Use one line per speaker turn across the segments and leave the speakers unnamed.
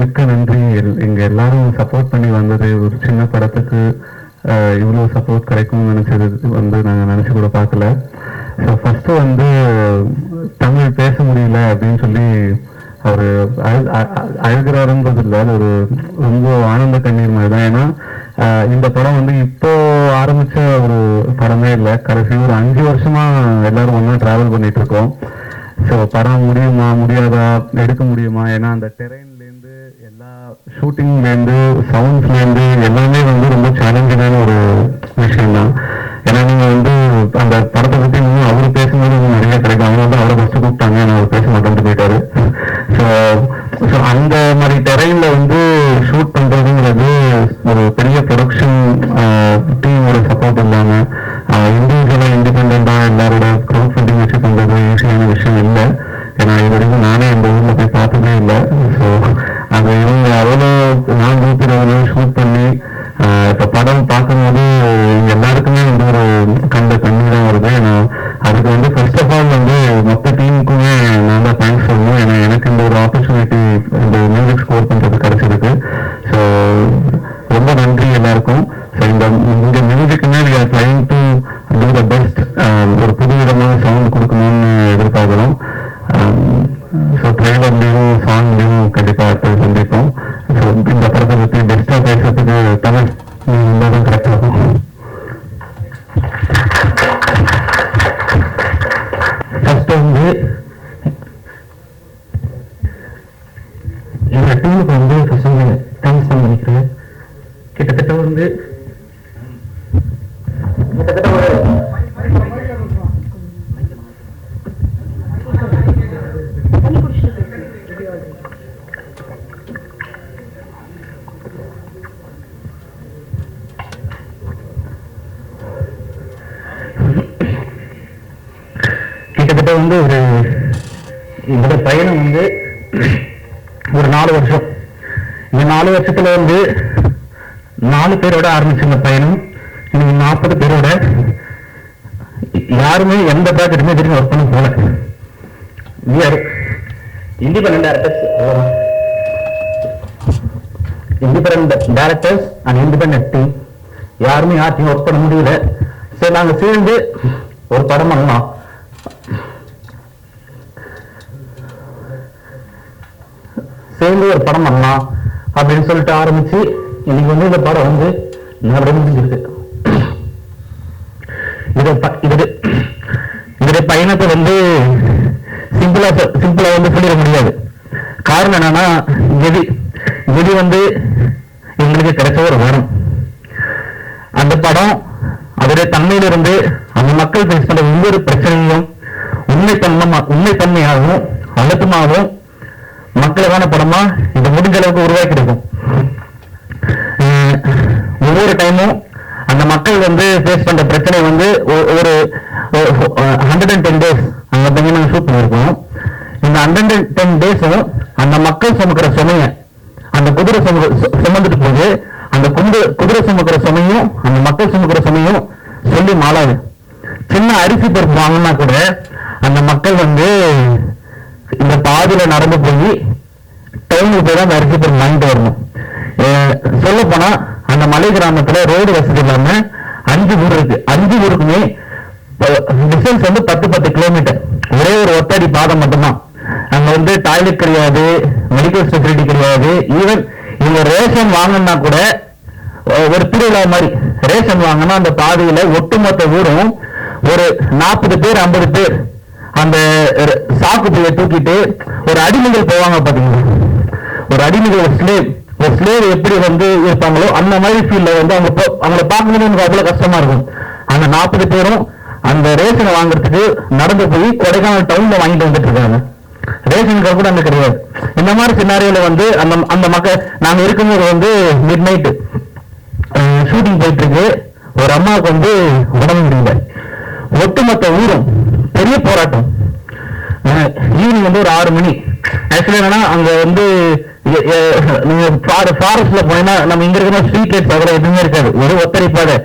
மிக்க நன்றி. இங்க எல்லாரும் சப்போர்ட் பண்ணி வந்தது. ஒரு சின்ன படத்துக்கு இவ்வளோ சப்போர்ட் கிடைக்கும்னு நினைச்சது நாங்கள் நினைச்சு கூட பார்க்கல. ஸோ ஃபர்ஸ்ட் தமிழ் பேச முடியல அப்படின்னு சொல்லி அவர் அழுகிறாருன்றது இல்லை, அது ஒரு ரொம்ப ஆனந்த கண்ணீர் மாதிரி தான். ஏன்னா இந்த படம் இப்போ ஆரம்பிச்ச ஒரு படமே இல்லை, கடைசி ஒரு 5 வருஷமா எல்லாரும் ஒன்றா டிராவல் பண்ணிட்டு இருக்கோம். ஸோ படம் முடியுமா முடியாதா, எடுக்க முடியுமா, ஏன்னா அந்த டெரெயின்லேருந்து எல்லா ஷூட்டிங்லேருந்து சவுண்ட்ஸ்லேருந்து எல்லாமே ரொம்ப சேலஞ்சிங்கான ஒரு விஷயம் தான். ஏன்னா நீங்கள் அந்த படத்தை பற்றி இன்னும் அவரு பேசும்போது நிறைய கிடைக்கும். அவங்க அவரை ஃபஸ்ட்டு கூப்பிட்டாங்க, ஆனால் அவர் பேச மாட்டேன்ட்டு போயிட்டாரு. ஸோ அந்த மாதிரி டெரெயினில் ஷூட் பண்ணுறதுங்கிறது ஒரு பெரிய ப்ரொடக்ஷன் டீமோட சப்போர்ட் இல்லாமல் இண்டிவிஜுவலாக இண்டிபெண்டாக எல்லாரோட க்ரௌட் ஃபண்டிங் வச்சு பண்ணுறது ஈஸியான விஷயம் இல்லை. ஏன்னா இது வரைக்கும் நானே இந்த ஊரில் போய் பார்த்ததே இல்லை. ஸோ அது இவங்க அவ்வளோ 420 ஷூட் பண்ணி இப்போ படம் பார்க்கும்போது எல்லாருக்குமே ஒரு கண்ணீராக வருது. ஏன்னா அதுக்கு ஃபர்ஸ்ட் ஆஃப் ஆல் மொத்த டீமுக்குமே நான் தான் தேங்க்ஸ் சொல்லணும். ஏன்னா எனக்கு இந்த ஒரு ஆப்பர்ச்சுனிட்டி இந்த மியூசிக் ஸ்கோர் பண்ணுறது கிடைச்சிருக்கு. ஸோ ரொம்ப நன்றி எல்லாருக்கும். ஸோ இந்த மியூசிக்குமே we are trying to do the best. ஒரு புதுவிதமான சவுண்ட் கொடுக்கணும்னு எதிர்பார்க்குறோம். ஸோ ட்ரெயிலர்லையும் சாங்லையும் கண்டிப்பாக சந்திப்போம். ஸோ இந்த படத்தை பற்றி பெஸ்ட்டாக பேசுறதுக்கு தமிழ் தான் கரெக்டாகும். ஃபர்ஸ்ட் இந்த டீமுக்கு ஃபர்ஸ்ட் தேங்க்ஸ் தான் நினைக்கிறேன். கிட்டத்தட்ட ஒரு இந்த பயணம் ஒரு 4 வருஷம். இந்த 4 வருஷத்துல 4 பேரோட ஆரம்பிச்ச இந்த பயணம் இன்னைக்கு 40 பேரோட. யாருமே எந்த ப்ராஜெக்டுமே திரும்பி ஒர்க் பண்ண போல. Independent directors and independent team யாருமே யார்ட்டையும் ஒர்க் பண்ண முடியல. சரி, நாங்க சேர்ந்து ஒரு படம் பண்ணலாம், அப்படின்னு சொல்லிட்டு ஆரம்பிச்சு இன்னைக்கு இந்த படம் முடிஞ்சிருக்கு. இதோட பயணத்தை சிம்பிளா சொல்லிட முடியாது. காரணம் என்னன்னா, எதி எங்களுக்கு கிடைச்ச ஒரு வரம். அந்த படம் அதோடைய தன்மையிலிருந்து அந்த மக்கள் பேச பண்ற ஒவ்வொரு பிரச்சனையும் உண்மைத்தன்மையாகவும் அழுத்தமாகவும் மக்களுக்கான படமா இந்த முடிஞ்ச அளவுக்கு உருவாக்கி இருக்கும். ஒவ்வொரு டைமும் அந்த மக்கள் ஃபேஸ் பண்ற பிரச்சனை ஒரு 110 days அந்த பையன் நாங்கள் ஷூட் பண்ணியிருக்கோம். இந்த 110 days அந்த மக்கள் சுமக்கிற சுமைய அந்த குதிரை சுமந்துட்டு போது அந்த குதிரை சுமக்கிற சுமையும் அந்த மக்கள் சுமக்கிற சுமையும் சொல்லி மாளாது. சின்ன அரிசி பருப்பு வாங்கினா கூட அந்த மக்கள் இந்த பாதியில நடந்து போய் டவுனுக்கு போய் தான் அந்த அரிசி பருப்பு வாங்கிட்டு வரணும். சொல்ல போனா அந்த மலை கிராமத்துல ரோடு வசதி இல்லாம 5 ஊர் இருக்கு. 5 ஊருக்குமே டிஸ்டன்ஸ் 10 கிலோமீட்டர். ஒரே ஒரு ஒத்தடி பாதை மட்டும்தான். அங்க டாய்லெட் கிடையாது, மெடிக்கல் ஃபெசிலிட்டி கிடையாது. ஈவன் இவங்க ரேஷன் வாங்கினா கூட ஒரு திருவிழா மாதிரி ரேஷன் வாங்கினா அந்த பாதையில ஒட்டுமொத்த ஊரும் ஒரு 40 பேர் 50 பேர் அந்த சாக்கு பையை தூக்கிட்டு ஒரு அடிமைகள் போவாங்க பாத்தீங்களா. ஒரு அடிமைகள் ஒரு ஸ்லேவ் எப்படி இருப்பாங்களோ அந்த மாதிரி ஃபீல்ல அவங்கள பார்க்கும்போது எனக்கு அவ்வளவு கஷ்டமா இருக்கும். அந்த 40 பேரும் அந்த ரேஷனை வாங்குறதுக்கு நடந்து போய் கொடைக்கானல் டவுன்ல வாங்கிட்டு வந்துட்டு இருக்காங்க. ரேஷன் கார்டு கூட அங்க கிடையாது. இந்த மாதிரி சினாரியோல அந்த மக்கள் நாங்க இருக்கும்போது மிட் நைட் ஷூட்டிங் போயிட்டு இருக்கு. ஒரு அம்மாவுக்கு உடம்பு முடியல. ஒட்டுமொத்த ஊரும் பெரிய போராட்டம். ஈவினிங் ஒரு 6 மணி. ஆக்சுவலி என்னன்னா அங்க நீங்க ஃபாரஸ்ட்ல போனா நம்ம இங்க இருக்கிற ஸ்ட்ரீட் லைட்ஸ் அதெல்லாம் எதுவுமே இருக்காது. ஒரு ஒத்தடி பாதை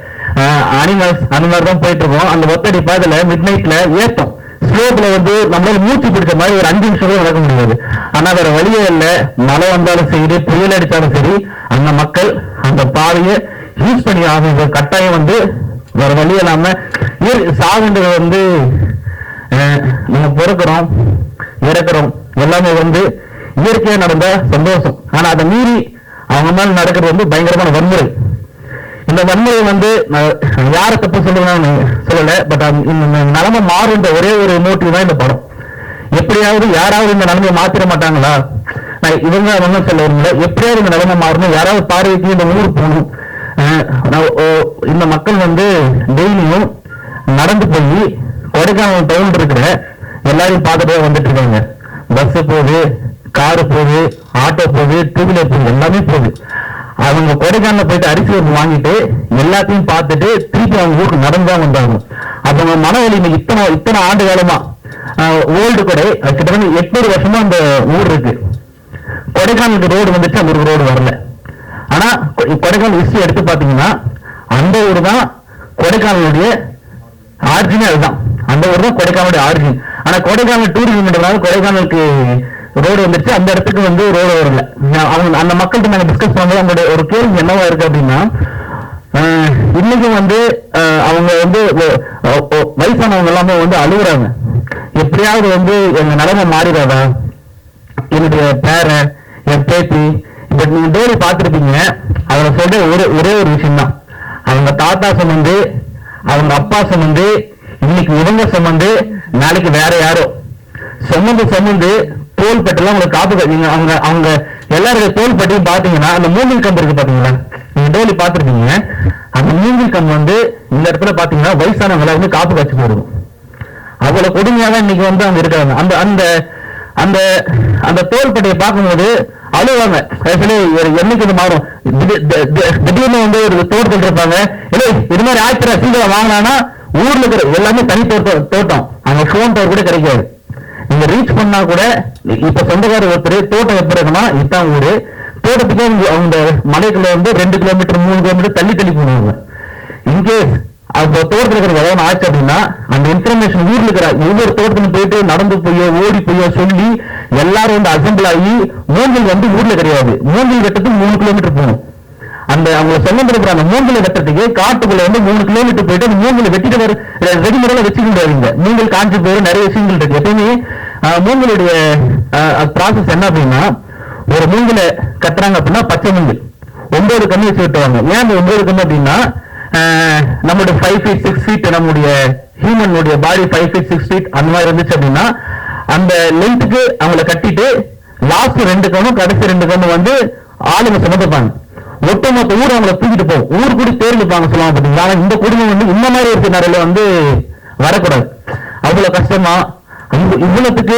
அனிமல்ஸ் அந்த மாதிரி தான் போயிட்டு இருக்கோம். அந்த ஒத்தடி பாதையில மிட் நைட்ல ஏத்தம் ஸ்லோப்ல நம்மளால மூச்சு பிடிச்ச மாதிரி ஒரு 5 நிமிஷம் நடக்க முடியாது. ஆனா வேற வழியே இல்லை, மழை வந்தாலும் சரி புயல் அடித்தாலும் சரி அந்த மக்கள் அந்த பாதையை யூஸ் பண்ணி ஆகுது. கட்டாயம் வந்து வேற வழி இல்லாம சாகுன்றது வந்து நம்ம பிறக்கிறோம் இறக்குறோம் எல்லாமே வந்து இயற்கையா நடந்த சந்தோஷம். ஆனா அதை மீறி அவங்க மேல நடக்கிறது வந்து பயங்கரமான வன்முறை. இந்த வன்முறை வந்து யார தப்பு சொல்லுவேன்னு சொல்லல, பட் இந்த நிலைமை மாறுன்ற ஒரே ஒரு மோட்டிவ் தான் இந்த படம். எப்படியாவது யாராவது இந்த நிலைமையை மாத்திர மாட்டாங்களா, இவங்க அவங்க சொல்ல வரல, எப்படியாவது இந்த நிலைமை மாறணும், யாராவது பார்வைக்கு இந்த ஊருக்கு போகணும். இந்த மக்கள் வந்து டெய்லியும் நடந்து போய் கொடைக்கானல் டவுன் இருக்கிற எல்லாரையும் பார்த்துட்டே வந்துட்டு இருக்காங்க. பஸ் போகுது, காரு போகுது, ஆட்டோ போகுது, டூ வீலர் போகுது, எல்லாமே போகுது. அவங்க கொடைக்கானல போயிட்டு அரிசி வாங்கிட்டு எல்லாத்தையும் பார்த்துட்டு திருப்பி அவங்க ஊருக்கு நடந்துதான் வந்தாங்க. அவங்க மன வலிமை இத்தனை ஆண்டு காலமா ஓல்டு கொடை கிட்டத்தட்ட 800 வருஷமா அந்த ஊர் இருக்கு. கொடைக்கானலுக்கு ரோடு வந்துச்சு, அந்த ரோடு வரல. ஆனா கொடைக்கானல் ஹிஸ்டரி எடுத்து பாத்தீங்கன்னா அந்த ஊர் தான் கொடைக்கானலுடைய ஆரிஜினே, அதுதான் அந்த ஊர் தான் கொடைக்கானலுடைய ஆரிஜின். ஆனா கொடைக்கானல் டூரிசம் கொடைக்கானலுக்கு ரோடு வந்துருச்சு, அந்த இடத்துக்கு வந்து ரோடு வரல. அவங்க அந்த மக்கள்கிட்ட நாங்க டிஸ்கஸ் பண்ணும்போது அவங்களுடைய ஒரு கேள்வி என்னவா இருக்கு அப்படின்னா, இன்னைக்கும் வந்து அவங்க வந்து வயசானவங்க எல்லாமே வந்து அழுகுறாங்க, எப்படியாவது வந்து எங்க நிலைமை மாறிடாதா, என்னுடைய பேரன் என் பேத்தி. இப்ப நீங்க டோரி பார்த்திருப்பீங்க, அவங்க சொல்ற ஒரே ஒரு விஷயம் தான், அவங்க தாத்தா சுமந்து அவங்க அப்பா சுமந்து இன்னைக்கு இவங்க சுமந்து நாளைக்கு வேற யாரோ சுமந்து தோள்பட்டெல்லாம் உங்களுக்கு காப்பு. நீங்க அவங்க எல்லாருடைய தோள்பட்டையும் பாத்தீங்கன்னா அந்த மூங்கில் கம்பு இருக்கு பாத்தீங்களா, நீங்க டோலி பார்த்திருப்பீங்க. அந்த மூங்கில் கம்பு வந்து இந்த இடத்துல பாத்தீங்கன்னா வயசானவங்களை வந்து காப்பு காய்ச்சி போடுவோம். அவ்வளவு கொடுமையாக இன்னைக்கு வந்து அவங்க இருக்காங்க. அந்த அந்த அந்த அந்த தோள்பட்டையை பார்க்கும்போது அழுவாங்க. என்னைக்கு இது மாறும், திடீர்னு வந்து ஒரு தோட்டத்தில் இருப்பாங்க, இல்லை இது மாதிரி ஆயிரத்தி சீக்கிரம் வாங்கினா ஊர்ல இருக்கிற எல்லாமே தனி தோட்டம், அங்க போன் டவர் கூட கிடைக்காது. நீங்க ரீச் பண்ணா கூட இப்ப சொந்தக்காரர் ஒருத்தர் தோட்டம் எப்படி இருக்குன்னா இதான் ஊரு, தோட்டத்துக்கு அவங்க மலைக்குள்ள வந்து 2 கிலோமீட்டர் 3 கிலோமீட்டர் தள்ளி போடுவாங்க. இன்கேஸ் அப்போ தோட்டத்தில் இருக்கிற எதாவது ஆச்சு அப்படின்னா அந்த இன்ஃபர்மேஷன் ஊர்ல இருக்கிற ஒவ்வொரு தோட்டத்துக்கு போயிட்டு நடந்து போயோ ஓடி போயோ சொல்லி எல்லாரும் வந்து அசம்பிள் ஆகி மூங்கில் வந்து ஊர்ல கிடையாது, மூங்கில் வெட்டத்துக்கு 3 கிலோமீட்டர் போகணும். அந்த அவங்க சொந்த அந்த மூங்கில் வெட்டத்துக்கு காட்டுக்குள்ள வந்து 3 கிலோமீட்டர் போயிட்டு அந்த மூங்கில் வெட்டிட்டு ரெடிமேடா வச்சுக்கிட்டு மூங்கில் காஞ்சி போயிடும். நிறைய விஷயங்கள் இருக்கு. எப்பயுமே மூங்கிலுடைய ப்ராசஸ் என்ன அப்படின்னா, ஒரு மூங்கில கட்டுறாங்க அப்படின்னா பச்சை மூங்கில் 9 கண்ணு வச்சு வெட்டுவாங்க. ஏன் 9 கண்ணு அப்படின்னா, நம்மளுடைய 5 feet 6 feet நம்முடைய ஹியூமனுடைய பாடி 5 feet 6 feet அந்த மாதிரி இருந்துச்சு அப்படின்னா அந்த லென்த்துக்கு அவங்களை கட்டிட்டு லாஸ்ட் 2 கண்ணும் கடைசி 2 கண்ணும் வந்து ஆளுங்க சுமந்துப்பாங்க. ஒட்டுமொத்த ஊர் அவங்களை தூக்கிட்டு போகும், ஊர் கூட தேர்ந்துப்பாங்க சொல்லுவாங்க பாத்தீங்களா. ஆனா இந்த குடும்பம் வந்து இந்த மாதிரி ஒரு சினாரில வந்து வரக்கூடாது. அவ்வளவு கஷ்டமா இவ்வளவுக்கு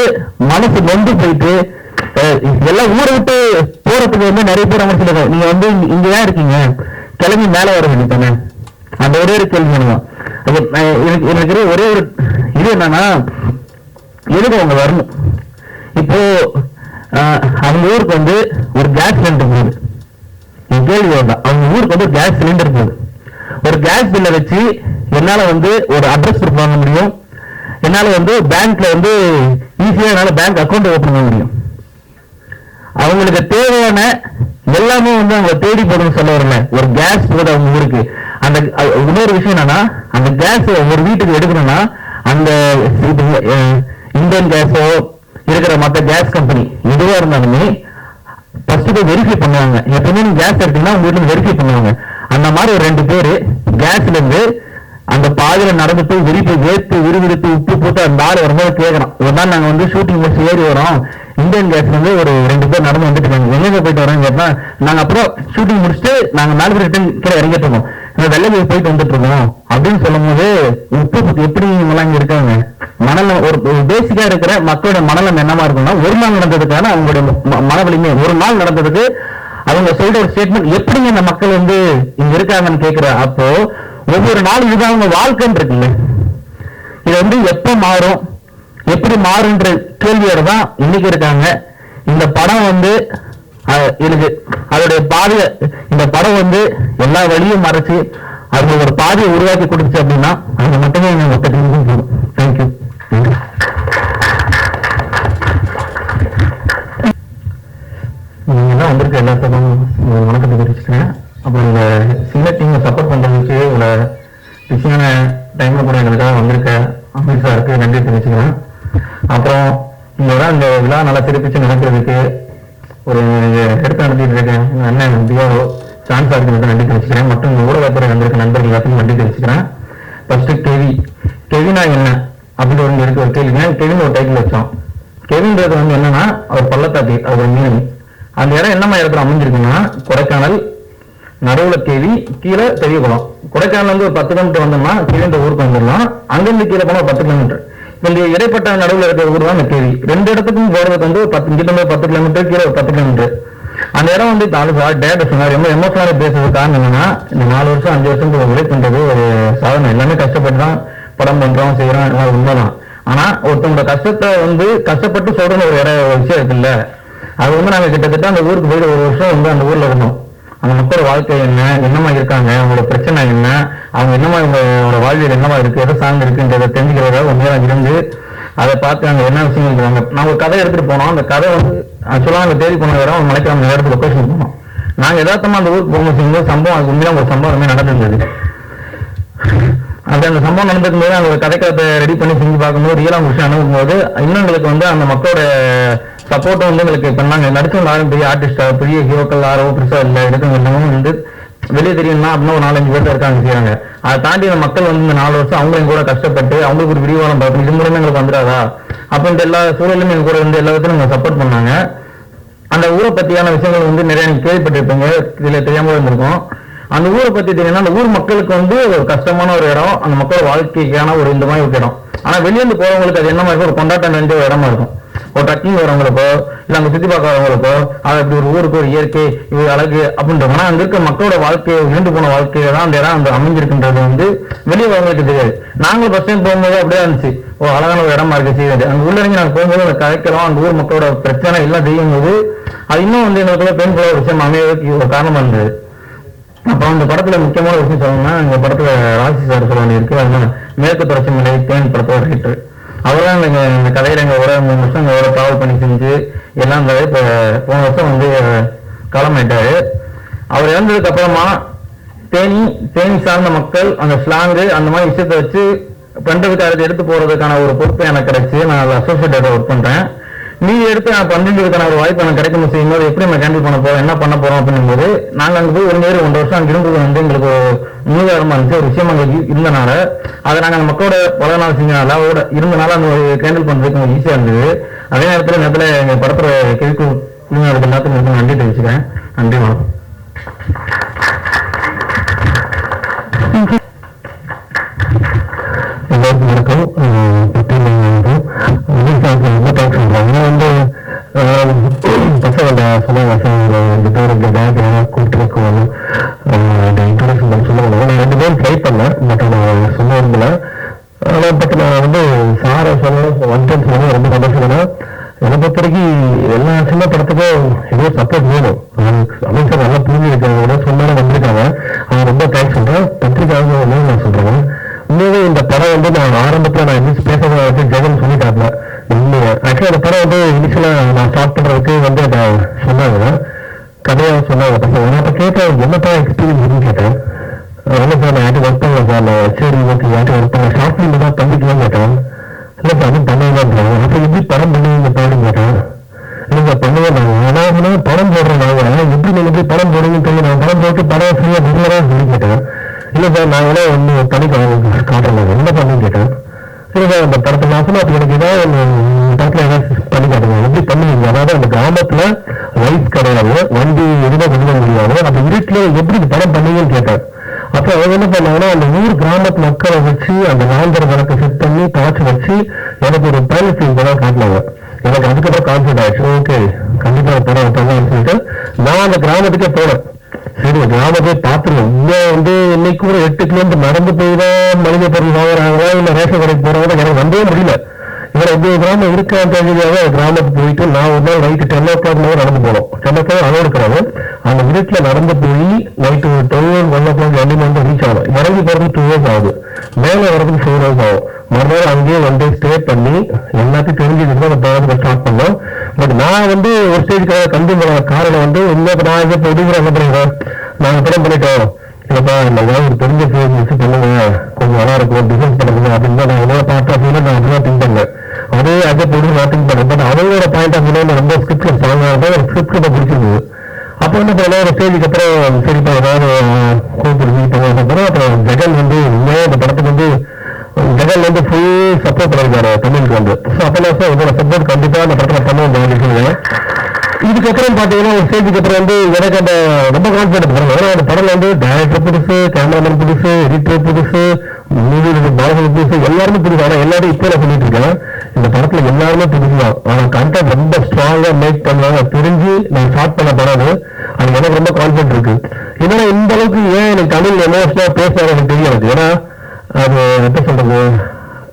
மனசு வந்து போயிட்டு எல்லாம் ஊரை விட்டு போறதுக்கு வந்து நிறைய பேர் அவங்க சொல்லுவாங்க, நீங்க வந்து இங்க ஏன் இருக்கீங்க, கிளம்பி மேல வர வேண்டியதானே. அந்த ஒரே ஒரு கேள்வி எனக்கு ஒரே ஒரு இது என்னன்னா, எதுக்கு அவங்க வரணும். இப்போ அவங்க ஊருக்கு வந்து ஒரு கேஸ் சிலிண்டர் போகுது, கேள்வி அவங்க ஊருக்கு வந்து கேஸ் சிலிண்டர் போகுது. ஒரு கேஸ் பில்லை வச்சு என்னால வந்து ஒரு அட்ரஸ் ப்ரூஃப் வாங்க முடியும், என்னால வந்து பேங்க்ல வந்து ஈஸியா என்னால பேங்க் அக்கௌண்ட் ஓபன் பண்ண முடியும். அவங்களுக்கு தேவையான எல்லாமே வந்து அவங்க தேடி போடணும்னு சொல்ல வரல. ஒரு கேஸ் போது அவங்க ஊருக்கு அந்த இன்னொரு விஷயம் என்னன்னா, அந்த கேஸ் ஒரு வீட்டுக்கு எடுக்கணும்னா அந்த இந்தியன் கேஸோ இருக்கிற மற்ற கேஸ் கம்பெனி எதுவா இருந்தாலுமே ஃபர்ஸ்ட் போய் வெரிஃபை பண்ணுவாங்க. எப்பவுமே நீங்க கேஸ் எடுத்தீங்கன்னா உங்க வீட்டுல வெரிஃபை பண்ணுவாங்க. அந்த மாதிரி ஒரு 2 பேரு கேஸ்ல இருந்து அந்த பாதையில நடந்து போய் வெறிப்பை வேர்த்து விறுவிறுத்து உப்பு போட்டு அந்த ஆள் வரும்போது கேட்கணும், ஒரு நாள் நாங்க வந்து ஷூட்டிங் முடிச்சு ஏறி வரோம், இந்தியன் கேஸ்ல இருந்து ஒரு 2 பேர் நடந்து வந்துட்டு இருக்காங்க, எங்க போயிட்டு வரோம் கேட்டா, நாங்க அப்புறம் ஷூட்டிங் முடிச்சுட்டு நாங்க 4 பேர் ரிட்டர்ன் கீழே இறங்கிட்டு இருக்கோம், வெள்ளை போயிட்டு வந்துட்டு இருக்கோம் அப்படின்னு சொல்லும் போது உப்பு எப்படி இவங்கெல்லாம் இங்க இருக்காங்க. மணல ஒரு பேசிக்கா இருக்கிற மக்களோட மனநலம் என்னமா இருக்கும்னா, ஒரு நாள் நடந்ததுக்கான அவங்களுடைய மனவலிமை, ஒரு நாள் நடந்ததுக்கு அவங்க சொல்ற ஒரு ஸ்டேட்மெண்ட் எப்படிங்க இந்த மக்கள் வந்து இங்க இருக்காங்கன்னு கேட்கிற. அப்போ ஒவ்வொரு நாளும் இதுதான் அவங்க வாழ்க்கைன்னு இருக்குல்ல, இது வந்து எப்ப மாறும் எப்படி மாறுன்ற கேள்வியோட தான் இன்னைக்கு இருக்காங்க. இந்த படம் வந்து எனக்கு அதோடைய பாதைய, இந்த படம் வந்து எல்லா வழியும் மறைச்சு அது ஒரு பாதையை உருவாக்கி கொடுத்துச்சு அப்படின்னா அது மட்டுமே எனக்கு தேங்க்யூ. நீங்கள்லாம் வந்திருக்க எல்லாத்துக்கும் வணக்கத்தை தெரிவிச்சுக்கிறேன். அப்புறம் இந்த சின்ன டீமை சப்போர்ட் பண்ணுறதுக்கு இவ்வளோ பிஸியான டைமில் கூட எங்களுக்காக வந்திருக்க அமித் சாருக்கு நன்றி தெரிவிச்சுக்கிறேன். அப்புறம் இந்த விழா நல்லா சிறப்பிச்சு நடக்கிறதுக்கு ஒரு எடுத்து நடத்திட்டு இருக்கேன் எங்கள் அண்ணன் தியாவோ சான்ஸ் சாருக்கு நன்றி தெரிவிச்சுக்கிறேன். மற்றும் இந்த ஊடகத்துறை வந்திருக்க நண்பர்கள் எல்லாத்தையும் நன்றி தெரிவிச்சுக்கிறேன். ஃபர்ஸ்ட் கெவினா என்ன அப்படின்னு ஒரு இருக்க ஒரு கேள்விங்க. கெவின் ஒரு டைட்டில் வச்சோம். கெவின்றது என்னன்னா அவர் பள்ளத்தாக்கு, அது ஒரு மீன். அந்த இடம் என்னமா இடத்துல அமைஞ்சிருக்குன்னா கொடைக்கானல், நடுவுல கேவி, கீழே பெரிய குளம். கொடைக்கானல் வந்து ஒரு 10 கிலோமீட்டர் வந்தோம்னா கீழே ஊருக்கு வந்துடலாம். அங்கிருந்து கீழே போனா 10 கிலோமீட்டர். இந்த இடைப்பட்ட நடுவில் இருக்கிற ஊர் தான் இந்த கேவி. 2 இடத்துக்கும் போறதுக்கு வந்து 10 கிலோமீட்டர், கீழே 10 கிலோமீட்டர். அந்த இடம் வந்து டேரக்டர் சொன்னார். ரொம்ப எமோஷனலா பேசுறது காரணம் என்னன்னா, இந்த 4 வருஷம் 5 வருஷம் உழைப்பு பண்றது ஒரு சாதனை. எல்லாமே கஷ்டப்பட்டு தான் படம் பண்றோம், செய்யறோம், எல்லாம் உண்மைதான். ஆனா ஒருத்தவங்க கஷ்டத்தை கஷ்டப்பட்டு சொல்ற ஒரு விஷயம் இருக்கு இல்ல, அது நாங்க கிட்டத்தட்ட அந்த ஊருக்கு போய் 1 வருஷம் அந்த ஊர்ல இருந்தோம். அந்த மக்களோட வாழ்க்கை என்னமா இருக்காங்க, அவங்களோட பிரச்சனை என்ன, அவங்க என்னமா இவங்களோட வாழ்வியல் என்னமா இருக்கு, எதை சார்ந்து இருக்குன்றதை தெரிஞ்சுக்கிறத உண்மையாக இருந்து அதை பார்த்து அங்கே என்ன விஷயம் இருக்கிறாங்க. நாங்கள் ஒரு கதை எடுத்துட்டு போனோம். அந்த கதை ஆக்சுவலாக அங்கே தேடி போன இடம் மலைக்கிழமை இடத்துல லொக்கேஷன் போனோம். நாங்கள் யதார்த்தமா அந்த ஊருக்கு போகும்போது சம்பவம் அது உண்மையாக ஒரு சம்பவமே நடந்திருந்தது. அந்த சம்பவம் நடந்திருக்கும் போது அந்த கதைக்களத்தை ரெடி பண்ணி செஞ்சு பார்க்கும்போது ரியலாக விஷயம் அனுப்பும் போது இன்னும் எங்களுக்கு அந்த மக்களோட சப்போர்ட்டும் எங்களுக்கு இப்போ நாங்கள் நடிச்சவங்க யாரும் பெரிய ஆர்டிஸ்டா பெரிய ஹீரோக்கள் யாரோ பெருசா இல்லை எடுக்கும் எல்லாமே வெளியே தெரியும்னா அப்படின்னா ஒரு 4-5 பேர் இருக்காங்க செய்யறாங்க. அதை தாண்டி அந்த மக்கள் இந்த 4 வருஷம் அவங்களையும் கூட கஷ்டப்பட்டு அவங்களுக்கு ஒரு விரிவாரம் பார்க்கணும், இது மூலமே எங்களுக்கு வந்துடாதா அப்படின்ட்டு எல்லா சூழலும் எங்க கூட எல்லா விதத்திலும் சப்போர்ட் பண்ணாங்க. அந்த ஊரை பத்தியான விஷயங்கள் நிறைய நீங்க கேள்விப்பட்டிருப்பீங்க, இதுல தெரியாம இருந்திருக்கும். அந்த ஊரை பத்தி தெரியும்னா அந்த ஊர் மக்களுக்கு ஒரு கஷ்டமான ஒரு இடம், அந்த மக்களோட வாழ்க்கைக்கான ஒரு இந்த மாதிரி ஒரு இடம். ஆனா வெளியிருந்து போறவங்களுக்கு அது என்ன மாதிரி ஒரு கொண்டாட்டம் நிறைஞ்ச ஒரு இடமா இருக்கும். ஒரு ட்ரக்கிங் வரவங்களுக்கோ இல்ல அங்க சுத்தி பார்க்க வரவங்களுக்கோ அது அப்படி ஒரு ஊருக்கு ஒரு இயற்கை இது அழகு அப்படின்றோம்னா அங்க இருக்க மக்களோட வாழ்க்கையை உயர்ந்து போன வாழ்க்கையை தான் அந்த இடம் அமைஞ்சிருக்குன்றது வெளியே வரவங்களுக்கு தெரியாது. நாங்களும் ஃபர்ஸ்ட் டைம் போகும்போது அப்படியே இருந்துச்சு, அழகான ஒரு இடமா இருக்கு செய்யாது. அங்க உள்ள இறங்கி நாங்க போகும்போது அதை கதைக்கிறோம், அந்த ஊர் மக்களோட பிரச்சனை எல்லாம் செய்யும் போது அது இன்னும் எங்களுக்கு பெண்களோட விஷயம் அமைவதற்கு ஒரு காரணமா இருந்தது. அப்புறம் இந்த படத்துல முக்கியமான விஷயம் சொல்லணும்னா, இந்த படத்துல ராசி சார் சொல்ல இருக்கு, அதனால மேற்கு தொடர்ச்சி மலை தேன் படத்தோட ரைட்டர் அவர்தான் இந்த கதையில எங்க ஒரு 3 வருஷம் எங்களோட டிராவல் பண்ணி செஞ்சு எல்லாம் இப்ப போன வருஷம் காலமாயிட்டாரு. அவர் இறந்ததுக்கு அப்புறமா தேனி சார்ந்த மக்கள் அந்த ஸ்லாங்கு அந்த மாதிரி விஷயத்த வச்சு பண்றதுக்கு அதை எடுத்து போறதுக்கான ஒரு பொறுப்பு எனக்கு கிடைச்சு நான் அதை அசோசியேட்டா ஒர்க் பண்றேன். மீதி எடுத்து நான் பண்றதுக்கான ஒரு வாய்ப்பு எனக்கு கிடைக்கும் செய்யும்போது எப்படி நம்ம ஹேண்டில் பண்ண போறோம், என்ன பண்ண போறோம் அப்படின்னும் போது நாங்க அங்க போய் 1 வருஷம் அங்க இருந்தது எங்களுக்கு ஒரு முன்னுதாரணமா இருந்துச்சு. ஒரு விஷயம் அங்க இருந்தனால அதை நாங்க அந்த மக்களோட பல நாள் செஞ்சனால அவரோட இருந்தனால அந்த ஹேண்டில் பண்றதுக்கு ஈஸியா இருந்தது. அதே நேரத்துல எங்க படத்துல கேள்வி குழுவினர்கள் எல்லாத்துக்கும் நன்றி தெரிவிச்சுக்கிறேன். நன்றி, வணக்கம். எல்லாருக்கும் வணக்கம். கூட்டிருக்கணும் இன்ட்ரோடக்ஷன் சொல்லுவாங்க. நான் 2 பேரும் ட்ரை பண்ணேன், பட் நான் சொல்ல விரும்பல. பட் நான் சாரை சொல்ல சொன்னா ரொம்ப சந்தோஷம்னா, என்னை பொறுத்த வரைக்கும் எல்லா சின்ன படத்துக்கும் ஏதோ சப்போர்ட் வேணும். அமைச்சர் நல்லா புரிஞ்சு இருக்கிறவங்க சொன்னாலும் வந்திருக்காங்க, அவங்க ரொம்ப தேங்க்ஸ் சொல்றேன். பத்திரிக்காக நான் சொல்றேன். உண்மையே இந்த படம் நான் ஆரம்பத்துல நான் இங்கிலீஷ் பேசுறத ஜெகன் சொல்லிட்டாங்க. ஆக்சுவலா இந்த படம் இனிஷியலா நான் ஸ்டார்ட் பண்றதுக்கு அதை சொன்னாங்க, கதையாக சொன்னாங்க. நான் கேட்டேன் என்னப்பா எக்ஸ்பீரியன்ஸ் இருக்குன்னு கேட்டேன். இல்லை சார் நான் யார்ட்டு ஒர்க் பண்ணல சார். சரி ஓகே, யார்ட்டு ஒர்க் பண்ணல, ஷார்ட் ஃபிலிம் தான் பண்ணிக்கலாம் கேட்டேன். இல்லை சார் அதுவும் பண்ணுவீங்கன்றாங்க. அப்போ எப்படி படம் பண்ணுவீங்க பாருன்னு கேட்டேன். இல்லை சார் பண்ணுவேன் நாங்கள். ஆனால் படம் போடுறேன் நாங்கள், எப்படி நீங்கள் எப்படி படம் போடுவீங்கன்னு தெரியும். நான் படம் போட்டு படம் ஃப்ரீயாக ரெகுலராக சொல்லி கேட்டேன். இல்லை சார் நாங்களே தனி காட்டுறேன், என்ன பண்ணுன்னு கேட்டேன். சரி சார் அந்த படத்தை மாசமா அப்போ எனக்கு ஏதாவது படத்தில் ஏதாவது பண்ணி காட்டுங்க, எப்படி பண்ணுவீங்க. அதாவது அந்த கிராமத்துல லைஃப் கிடையாது, வண்டி எதுவும் கொண்டு முடியாது, அந்த இருட்டுல எப்படி படம் பண்ணீங்கன்னு கேட்டேன். அப்ப அவங்க என்ன பண்ணாங்கன்னா அந்த ஊர் கிராமத்து மக்களை வச்சு அந்த லாந்தர் வழக்கு செட் பண்ணி டார்ச் வச்சு எனக்கு ஒரு பைலட் ஃபீல் படம் காட்டினாங்க. எனக்கு அதுக்கப்புறம் கான்செப்ட் ஆயிடுச்சு, ஓகே கண்டிப்பா படம் பண்ணலாம்னு சொல்லிட்டு நான் அந்த கிராமத்துக்கே போனேன். சரி கிராமத்தை பார்த்துருவோம். இங்க இன்னைக்கு கூட 8 கிலோமீட்டர் நடந்து போய் தான் மளிகை பொருள் வாங்குறாங்களா இல்ல ரேஷன் கடைக்கு போறாங்க எனக்கு வந்தவே முடியல. இவரை கிராமம் இருக்காங்க கிராமத்துக்கு போயிட்டு நான் ஒரு நாள் நைட்டு 10 o'clock நடந்து போனோம். 10 o'clock அளவு இருக்கிறாங்க. அந்த வீட்டுல நடந்து போய் நைட்டு 12, 1 o'clock வந்து ரீச் ஆகும். இறங்கி போறதுக்கு 2 hours ஆகுது, மேல வரதுக்கு 4 hours ஆகும். மறுநாள் அங்கேயே ஸ்டே பண்ணி எல்லாத்தையும் தெரிஞ்சுக்கிட்டு அந்த படத்தை ஸ்டார்ட் பண்ணோம். பட் நான் வந்து ஒரு ஸ்டேஜுக்காக கண்டு போன காரணம் வந்து இன்னொரு நான் இதை ப்ரொடியூசர் என்ன பண்ணுறேன், நாங்கள் படம் பண்ணிட்டோம் இல்லைப்பா நம்ம ஒரு தெரிஞ்ச ஃபேஸ் வச்சு பண்ணுங்க, கொஞ்சம் நல்லா இருக்கும் டிசைன் பண்ணுங்க அப்படின்னு நான் என்னோட பார்ட் ஆஃப் வியூல நான் அப்படிதான் திங்க் பண்ணேன். அதே அதே ப்ரொடியூசர் நான் திங்க் பண்ணேன். பட் அவங்களோட பாயிண்ட் ஆஃப் வியூல ரொம்ப ஸ்கிரிப்ட் ஸ்ட்ராங்காக ஒரு ஸ்கிரிப்ட் பிடிச்சிருந்தது. அப்போ என்ன பண்ண ஒரு ஸ்டேஜுக்கு அப்புறம் சரிப்பா ஏதாவது கூப்பிட்டு அப்புறம் ஜெகன் வந்து உண்மையாக இந்த படத்துக்கு வந்து ஜெகன் வந்து ஃபுல் சப்போர்ட் பண்ணிருக்காரு தமிழுக்கு வந்து. ஸோ அப்போ இதோட சப்போர்ட் கண்டிப்பாக அந்த படத்தில் பண்ண வேண்டிய. இதுக்கப்புறம் பாத்தீங்கன்னா ஒரு ஸ்டேஜுக்கு அப்புறம் வந்து எனக்கு அந்த ரொம்ப கான்ஃபிடன்ஸ் வரும். ஏன்னா அந்த படம் வந்து டைரக்டர் புதுசு, கேமராமேன் புதுசு, எடிட்டர் புதுசு, மூவி பாலகன் புதுசு, எல்லாருமே புதுசு. ஆனா எல்லாரும் இப்போ நான் சொல்லிட்டு இருக்கேன், இந்த படத்துல எல்லாருமே புதுசுதான். ஆனா கண்டென்ட் ரொம்ப ஸ்ட்ராங்கா மேக் பண்ணுவாங்க தெரிஞ்சு நான் ஸ்டார்ட் பண்ண படம் அது எனக்கு ரொம்ப கான்ஃபிடன்ட் இருக்கு. ஏன்னா இந்த அளவுக்கு ஏன் எனக்கு தமிழ் எமோஷனலா பேசுறாரு எனக்கு தெரியாது. ஏன்னா அது என்ன சொல்றது,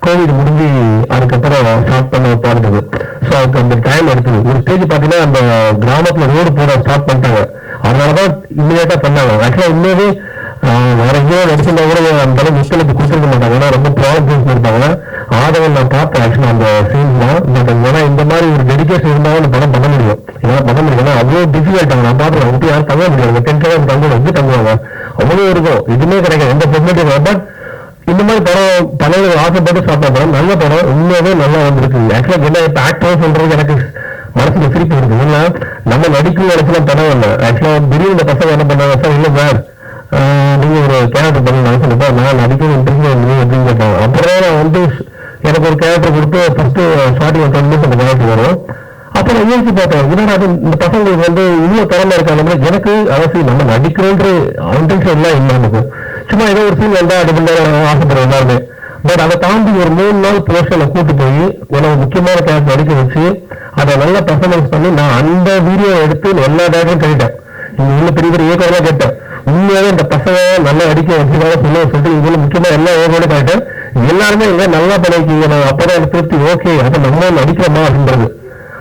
கோவிட் முடிஞ்சு அதுக்கப்புறம் ஸ்டார்ட் பண்ண பாடுறது. ஸோ அதுக்கு அந்த டைம் எடுத்தது. ஒரு ஸ்டேஜ் பார்த்தீங்கன்னா அந்த கிராமத்துல ரோடு போட ஸ்டார்ட் பண்ணிட்டாங்க. அதனாலதான் இம்மிடியேட்டா பண்ணாங்க. ஆக்சுவலா இன்னொரு வேற எங்கேயோ நடிச்சிருந்தா கூட அந்த அளவுக்கு மக்களுக்கு கொடுத்துருக்க மாட்டாங்க. ஏன்னா ரொம்ப ப்ராப்ளம்ஸ் இருப்பாங்க. ஆதவன் நான் பார்த்தேன் ஆக்சுவலா அந்த சீன்ஸ்லாம். பட் ஏன்னா இந்த மாதிரி ஒரு டெடிகேஷன் இருந்தாலும் அந்த படம் பண்ண முடியும். ஏன்னா பண்ண முடியும். ஏன்னா அவ்வளோ டிஃபிகல்ட் ஆகும். நான் பார்த்துருவேன் எப்படி யாரும் தங்க முடியாது. 10 தங்க எப்படி தங்குவாங்க, அவ்வளோ இருக்கும். எதுவுமே கிடைக்காது, எந்த ஃபெசிலிட்டியும். பட் இந்த மாதிரி படம் பழைய ஆசைப்பட்டு சாப்பிட்ட படம் நல்ல படம் உண்மையாவே நல்லா வந்திருக்கு. ஆக்சுவலா என்ன இப்ப ஆக்டர் சொல்றது எனக்கு மனசுல சிரிப்பு இருக்கு. ஏன்னா நம்ம நடிக்கும் இடத்துல படம் இல்லை. ஆக்சுவலா திடீர்னு இந்த பசங்க என்ன பண்ணாங்க, சார் இல்லை சார் நீங்க ஒரு கேரக்டர் பண்ணி நினைச்சுப்பா நான் நடிக்கணும் அப்படின்னு கேட்டாங்க. அப்புறம் நான் வந்து எனக்கு ஒரு கேரக்டர் கொடுத்து ஃபர்ஸ்ட் ஸ்டார்டிங் 10 மினிட்ஸ் அந்த கேரக்டர் வரும். அப்ப நான் யோசிச்சு பார்த்தேன், இதனால அது இந்த பசங்களுக்கு வந்து இவ்வளவு திறமை இருக்காங்க. எனக்கு அவசியம் நம்ம நடிக்கிறோன்ற இன்டென்ஷன் எல்லாம் இல்லை. நமக்கு சும்மா ஏதோ ஒரு சீன் வந்தா அது ஆசைப்படுறோம் எல்லாருமே. பட் அதை தாண்டி ஒரு 3 நாள் போர்ஷனை கூட்டு போய் எனக்கு முக்கியமான கேரக்டர் நடிக்க வச்சு அதை நல்லா பெர்ஃபார்மன்ஸ் பண்ணி நான் அந்த வீடியோ எடுத்து எல்லா டேரக்டரும் கேட்டேன். இங்க உள்ள பெரிய பெரிய இயக்கம்லாம் கேட்டேன். உண்மையாவே இந்த பசங்க நல்லா அடிக்க வச்சுக்காக சொல்லிட்டு இதுல முக்கியமா எல்லா இயக்கோட கேட்டேன். எல்லாருமே இங்க நல்லா பண்ணிருக்கீங்க. நான் அப்பதான் எனக்கு திருப்தி. ஓகே அப்ப நம்ம நடிக்கிறோமா அப்படின்றது.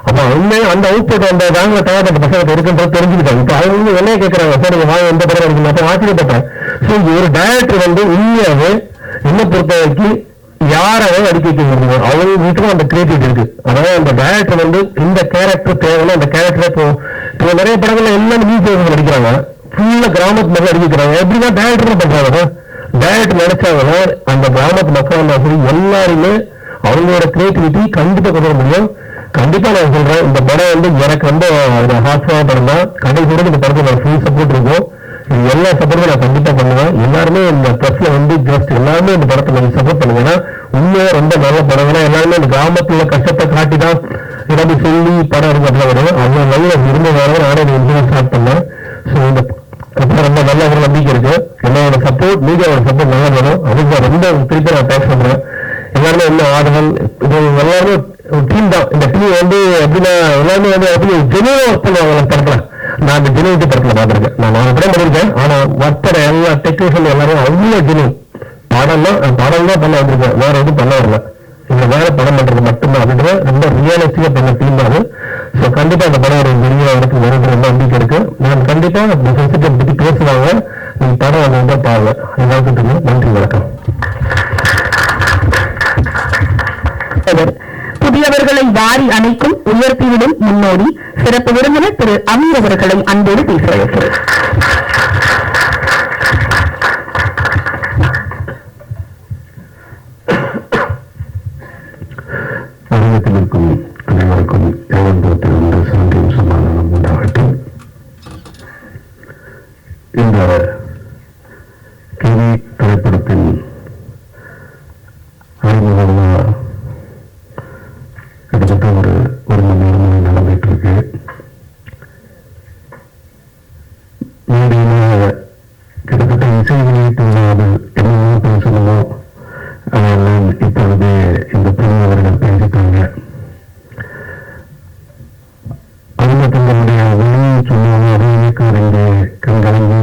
அப்ப உண்மையா அந்த அவுட்புட் அந்த வேங்க டேலண்ட் அந்த பசங்க இருக்குன்றது தெரிஞ்சுக்கிட்டாங்க. இப்ப அவங்க வந்து என்ன கேட்கறாங்க, சார் நீங்க வாங்க எந்த படம் நடிக்கணும். அப்ப ஆச்சரியப்பட்டேன். ஸோ ஒரு டைரக்டர் வந்து உண்மையாவே என்ன பொறுத்த வரைக்கும் யாராவது அடிக்க வைக்க முடியும், அவங்க வீட்டுக்கும் அந்த கிரியேட்டிவிட்டி இருக்கு. அதாவது அந்த டைரக்டர் வந்து இந்த கேரக்டர் தேவைன்னா அந்த கேரக்டர் இப்போ நிறைய படங்கள்ல எல்லாமே நியூஸ் நடிக்கிறாங்க, ஃபுல்லா கிராமத்து மக்கள் அடிக்கிறாங்க. எப்படின்னா டைரக்டர் பண்றாங்க. டைரக்டர் நினைச்சாங்கன்னா அந்த கிராமத்து மக்கள் சரி எல்லாருமே அவங்களோட கிரியேட்டிவிட்டி கண்டிப்பா கொண்டு வர முடியும். கண்டிப்பா நான் சொல்றேன், இந்த படம் வந்து எனக்கு ரொம்ப ஹார்ட்ஃபுல்லான படம் தான். கடைசி இந்த படத்துக்கு ஃபுல் சப்போர்ட் இருக்கும். எல்லா சப்போர்ட்டும் நான் கண்டிப்பா பண்ணுவேன். எல்லாருமே இந்த ப்ரெஸ்ல வந்து ஜஸ்ட் எல்லாருமே இந்த படத்தை நீங்க சப்போர்ட் பண்ணுங்கன்னா உண்மையா ரொம்ப நல்ல படம். ஏன்னா எல்லாருமே இந்த கிராமத்துல கஷ்டத்தை காட்டி தான் ஏதாவது சொல்லி படம் இருக்கிறதுல வரும். அவங்க நல்ல விரும்புவாங்க. நானே இன்சூரன்ஸ் ஸ்டார்ட் பண்ணேன். ஸோ இந்த படம் ரொம்ப நல்ல ஒரு நம்பிக்கை இருக்கு. என்னோட சப்போர்ட் மீடியாவோட சப்போர்ட் நல்லா வரும். அதுக்கு ரொம்ப திருப்பி நான் தேங்க்ஸ் பண்றேன். எல்லாருமே என்ன ஆடுகள் இது எல்லாருமே டீம் தான். இந்த டீம் வந்து எப்படின்னா எல்லாருமே வந்து எப்படி ஜெனுவா ஒர்க் பண்ணுவாங்க படத்துல. நான் அந்த ஜெனுவிட்டி படத்துல பார்த்திருக்கேன். நான் 4 படம் பண்ணிருக்கேன். ஆனா மற்ற எல்லா டெக்னீஷியன் எல்லாரும் அவ்வளவு ஜெனுவன். படம் தான் பண்ண வந்திருக்கேன், வேற எதுவும் பண்ண வரல. இந்த வேற படம் பண்றது மட்டும்தான். அப்படின்ற ரொம்ப ரியலிஸ்டிக்கா பண்ண டீம் தான் அது. ஸோ கண்டிப்பா அந்த படம் ஒரு பெரிய இடத்துக்கு வருது ரொம்ப நம்பிக்கை இருக்கு. நான் கண்டிப்பா இந்த சென்சிட்டிவ் பத்தி பேசுவாங்க. நீங்க படம் வந்து பாருங்க. எல்லாருக்கும் தெரியும். நன்றி, வணக்கம்.
புதியவர்களை வாரி அணைக்கும் உயர்த்திவிடும் முன்னோடி சிறப்பு விருந்தினர் திரு அமீர் அவர்களை அன்போடு பேச வைக்கிறேன்.
அறிவியத்தில் இருக்கும் அனைவருக்கும் ஏழம்பத்தில் வந்து சாந்தியும் சமாதானம் உண்டாகட்டும். இந்த டிவி திரைப்படத்தின் அறிமுகமாக கிட்டத்தட்ட ஒரு மணி நேரம் நடந்துட்டு இருக்கு. மீடியமாக கிட்டத்தட்ட இசை வெளியீட்டு என்னென்ன பேசணுமோ அதெல்லாம் இப்பொழுது இந்த புதியவர்கள் பேசிட்டாங்க. அவங்க தங்களுடைய வெளியே சொன்னாங்க. அதே இயக்காரங்க கண்கலங்கி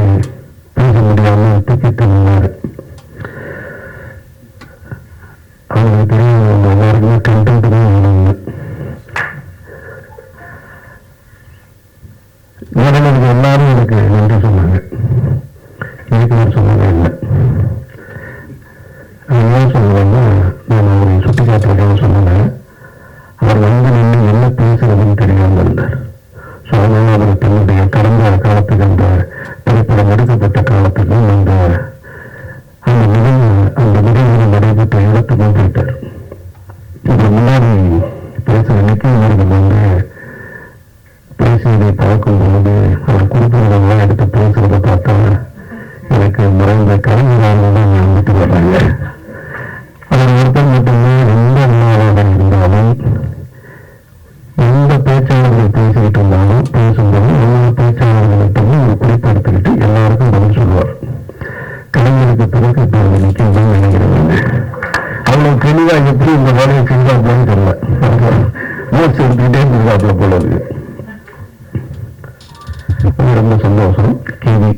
சந்தோஷம். கேவி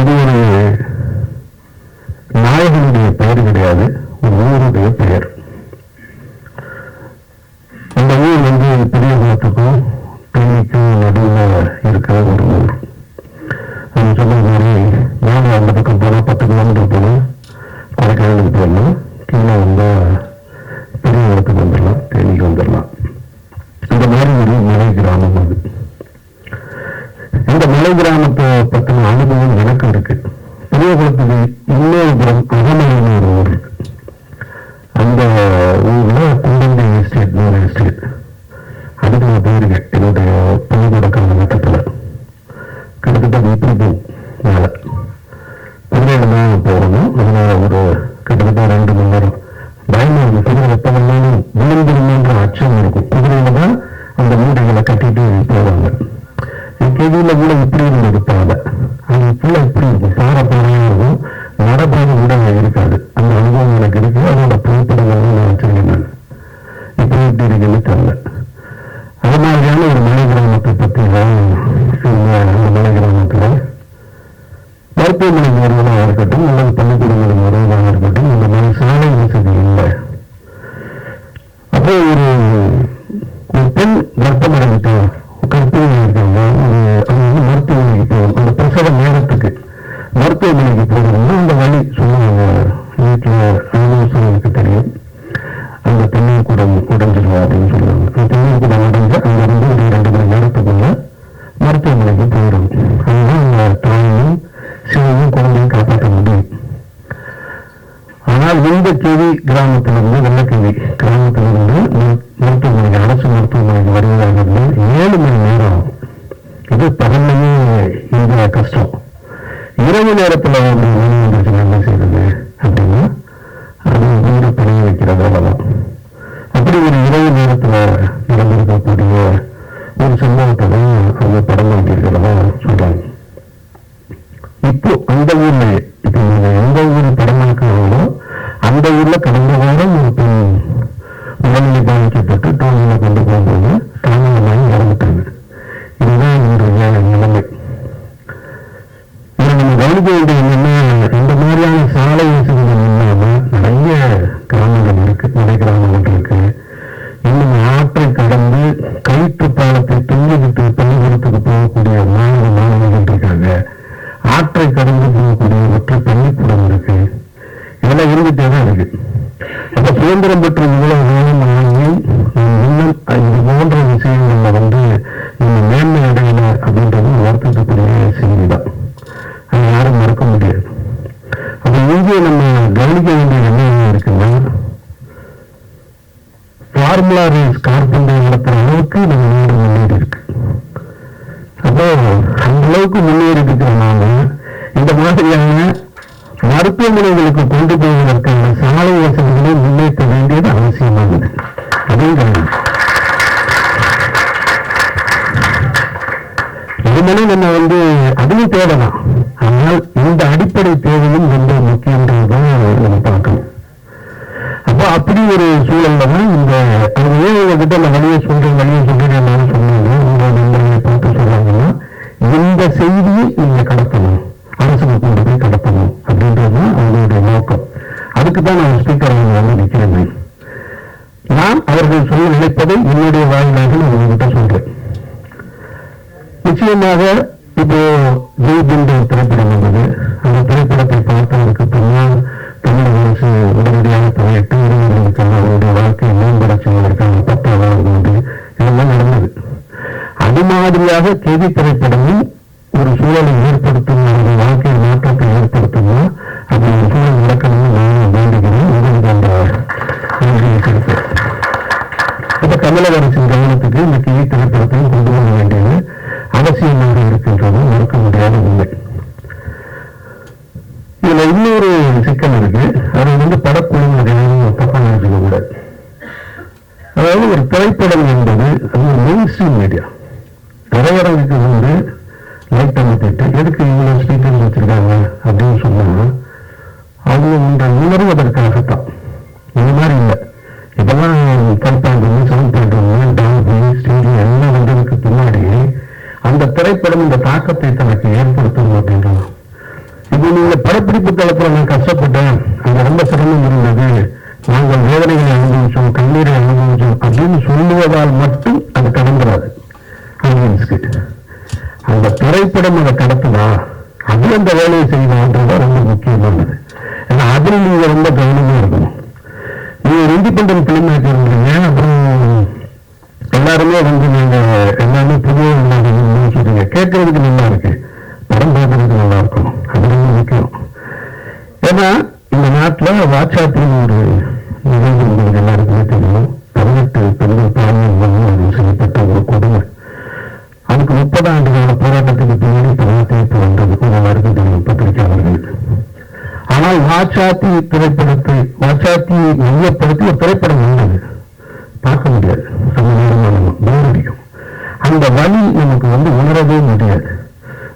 இது ஒரு நாயகனுடைய பெயர் கிடையாது, ஒரு ஊருடைய பெயர். அந்த ஊர் வந்து பெரியகுளத்துக்கும் தேனிக்கும் நடுவில் இருக்கிற ஒரு ஊர். அவங்க சொன்ன மாதிரி மேலே அந்த பக்கம் போனால் 10 கிலோமீட்டர் போனால் கொடைக்கானலுக்கு போயிடலாம், கீழே வந்தால் பெரியகுளத்துக்கு வந்துடலாம், தேனிக்கு வந்துடலாம். இந்த மாதிரி ஒரு மலை கிராமம் அது. இந்த மலை கிராமத்தை பற்றின அனுபவம் எனக்கு இருக்கு. பெரியகுளத்துக்கு இன்னொரு புறம் அகமலைன்னு ஒரு ஊர் இருக்கு. அந்த ஊர்ல குண்டந்தை எஸ்டேட், நூறு எஸ்டேட், அதுக்கு நான் போயிருக்கேன் என்னுடைய பள்ளிக்கூட காலகட்டத்தில். கிட்டத்தட்ட இப்படி போகும் மேலே புரியலாம் போகணும். அதனால ஒரு கிட்டத்தட்ட 2 மணி நேரம் பயமா இருக்கும். குதிரை எப்போதும் விழுந்துருமன்ற அச்சம் இருக்கும். குதிரையில தான் அந்த மூட்டைகளை கட்டிட்டு போவாங்க. கேவியில கூட இப்படி இருந்தது பாதை, அது ஃபுல்லா இப்படி இருக்கும், பாறை பாறையா இருக்கும், நடப்பாதை கூட இருக்காது. அந்த அனுபவம் எனக்கு இருக்கு. அதோட புகைப்படங்கள் நான் வச்சிருக்கேன். இப்படி எப்படி இருக்குன்னு தெரியல. அது மாதிரியான ஒரு மலை கிராமத்தை பற்றி அந்த மலை கிராமத்தில் மருத்துவமனை வருவதாக இருக்கட்டும், அல்லது பள்ளிக்கூடங்களுக்கு வருவதாக இருக்கட்டும், இந்த மாதிரி சாலை வசதி இல்லை. அப்போ ஒரு பெண் கர்ப்பமடைந்துட்டு கர்ப்பிணி இருக்காங்க, அவங்க வந்து மருத்துவமனைக்கு போகும். அந்த பிரசவ நேரத்துக்கு மருத்துவமனைக்கு போகணும்னா அந்த வழி சொல்லுவாங்க. வீட்டில் ஆலோசனைக்கு தெரியும், அந்த தண்ணீர் குடம் உடைஞ்சிருவா அப்படின்னு சொல்லுவாங்க. அந்த தண்ணீர் குடம் உடைஞ்சு அங்கிருந்து ஒரு 2 மணி நேரத்துக்குள்ள மருத்துவமனைக்கு போயிடும். அதுதான் அந்த தாயும் சிவனையும் குழந்தையும் காப்பாற்ற முடியும். ஆனால் இந்த கேவி கிராமத்திலிருந்து, வெள்ளக்கேவி கிராமத்திலிருந்து மருத்துவமனைக்கு, அரசு மருத்துவமனைக்கு வருவதாக இருந்தால் 7 மணி நேரம் ஆகும். இது பகல்லையே இந்த கஷ்டம். இரவு நேரத்தில் என்ன செய்யறது அப்படின்னா அது வீடு பணிய வைக்கிறது. அவ்வளவுதான். அப்படி ஒரு இரவு நேரத்தில் நடந்திருக்கக்கூடிய ஒரு சம்பவத்தை தான் அவங்க படம் காட்டியிருக்கிறதா சொல்றாங்க. இப்போ அந்த ஊர்ல, இப்போ நீங்க எந்த ஊர் படமாக்குறாங்களோ அந்த ஊர்ல கடந்த வாரம் ஒரு பெண் உடல்நிலை பாதிக்கப்பட்டு டோனியில கொண்டு போகும்போது தாமதமாக இறந்துட்டாங்க. இதுதான் இன்றைய நிலைமை. இதை நம்ம கவனிக்க வேண்டிய என்னன்னா, இந்த மாதிரியான சாலை வசதிகள் இல்லாம நிறைய கிராமங்கள் இருக்கு, மலை கிராமங்கள் இருக்கு. இன்னும் ஆற்றை கடந்து கயிற்று பாலத்தை தொங்கிவிட்டு பள்ளிக்கூடத்துக்கு போகக்கூடிய மாணவர்கள் இருக்காங்க. ஆற்றை கடந்து போகக்கூடிய ஒற்றை பள்ளிக்கூடம் இருக்கு. இதெல்லாம் இருந்துட்டே தான் இருக்கு. அப்ப சுதந்திரம் பெற்ற இவ்வளவு நேரம் ஆகியும் இன்னும் இது போன்ற விஷயங்கள்ல வந்து நம்ம மேன்மை அடையல அப்படின்றது வருத்தக்கூடிய செய்திதான். அது யாரும் மறக்க முடியாது. அப்ப இங்கே நம்ம கவனிக்க வேண்டிய என்ன இருக்குன்னா, ஃபார்முலா ரேஸ் கார்பெண்டை நடத்துற அளவுக்கு நம்ம நாடு முன்னேறி இருக்கு. அப்போ அந்த அளவுக்கு முன்னேறி இருக்கிறனால இந்த மாதிரியான மருத்துவமனைகளுக்கு கொண்டு போவதற்கான சாலை வசதிகளை முன்னேற்ற வேண்டியது அவசியமானது. அதுவும் இதுமனே நம்ம வந்து அதுவும் தேவைதான். ஆனால் இந்த அடிப்படை தேவையும் ரொம்ப முக்கியன்றதுதான் நம்ம பார்க்கணும். அப்போ அப்படி ஒரு சூழல்ல தான் இந்த கிட்ட நான் வழியை சொல்றேன் சொன்னாங்க. உங்க நண்பர்களை பார்த்து சொன்னாங்கன்னா இந்த செய்தியை நீங்க கடத்தணும், அரசுக்கு கொண்டு போய் கடத்தணும் அப்படின்றதுதான் அவங்களுடைய நோக்கம். அதுக்கு தான் நான் ஸ்பீக்கர் வந்து நிற்கிறேன். நான் அவர்கள் சொல்ல நினைப்பதை என்னுடைய வாயிலாக நான் உங்ககிட்ட சொல்றேன். நிச்சயமாக இப்போ ஜெய்பின்ற திரைப்படம் வந்தது. அந்த திரைப்படத்தை பார்த்ததற்கு பின்னால் தமிழக அரசு உடனடியாக தலையிட்டு இளைஞர்களுக்கான அவருடைய வாழ்க்கையை மேம்பட செய்வதற்கான பத்தாவது இதெல்லாம் நடந்தது. அது மாதிரியாக கேவி திரைப்படமும் ஒரு சூழலை ஏற்படுத்தும், அவருடைய வாழ்க்கையை மாற்றத்தை ஏற்படுத்தும்னா அப்படி ஒரு சூழல் நடக்கணும்னு நான் வேண்டுகிறேன். உங்களுக்கு அந்த கருத்து இப்ப தமிழக அரசின் கவனத்துக்கு இந்த கேவி திரைப்படத்தையும் கொண்டு வர வேண்டியது அவசியமாக இருக்கின்றது, மறுக்க முடியாத உண்மை. இதுல இன்னொரு சிக்கல் இருக்கு. அது வந்து படக்குழுவினரையும் தப்பா நினைச்சுக்க கூடாது. அதாவது ஒரு திரைப்படம் என்பது அது ஒரு மெயின் ஸ்ட்ரீம் மீடியா. திரையரங்குக்கு வந்து லைட் அமைத்துட்டு எதுக்கு இவ்வளவு ஸ்பீக்கர் வச்சிருக்காங்க அப்படின்னு சொன்னா அவங்க ஒன்றை உணர்வதற்காகத்தான். இது மாதிரி இல்லை. இதெல்லாம் 5.1 7.1 டால்பி ஸ்டீரியோ எல்லாம் வந்ததுக்கு பின்னாடி அந்த திரைப்படம் இந்த தாக்கத்தை
தாக்கத்தை தனக்கு ஏற்படுத்தணும் அப்படின்றது. இப்போ நீங்க படப்பிடிப்பு தளத்துல நான் கஷ்டப்பட்டேன், அங்க ரொம்ப சிரமம் இருந்தது, நாங்கள் வேதனைகளை அனுபவிச்சோம், கண்ணீரை அனுபவிச்சோம் அப்படின்னு சொல்லுவதால் மட்டும் அது கடந்துடாது ஆடியன்ஸ்க்கு. அந்த திரைப்படம் அதை கடத்துதா, அது அந்த வேலையை செய்யணும்ன்றது ரொம்ப முக்கியமானது. ஏன்னா அதில் நீங்க ரொம்ப கவனமா இருக்கணும். நீங்க ஒரு இண்டிபெண்டன்ட் பிலிம் மேக்கர் இருந்தீங்க, அப்புறம் எல்லாருமே நீங்க எல்லாமே புதிய சொல்றீங்க, கேட்கறதுக்கு நல்லா இருக்கு, படம் பார்க்கறதுக்கு நல்லா இருக்கணும், அது ரொம்ப முக்கியம். ஏன்னா இந்த நாட்டில் வாட்சாப்பின்னு ஒரு நிகழ்வு உங்களுக்கு எல்லாருக்குமே தெரியும். 18 பெண்கள் பாலியல் செய்யப்பட்ட ஒரு கொடுமை. அதுக்கு 30 ஆண்டுகால போராட்டத்துக்கு பின்னாடி பல தீர்ப்பு வந்தது எல்லாருக்கும் தெரியும், பத்திரிகையாளர்களுக்கு. ஆனால் வாட்சாத்தி திரைப்படத்தை வாட்சாத்தியை மையப்படுத்தி ஒரு திரைப்படம் வந்தது, பார்க்க முடியாது, போர் அடிக்கும். அந்த வழி நமக்கு உணரவே முடியாது.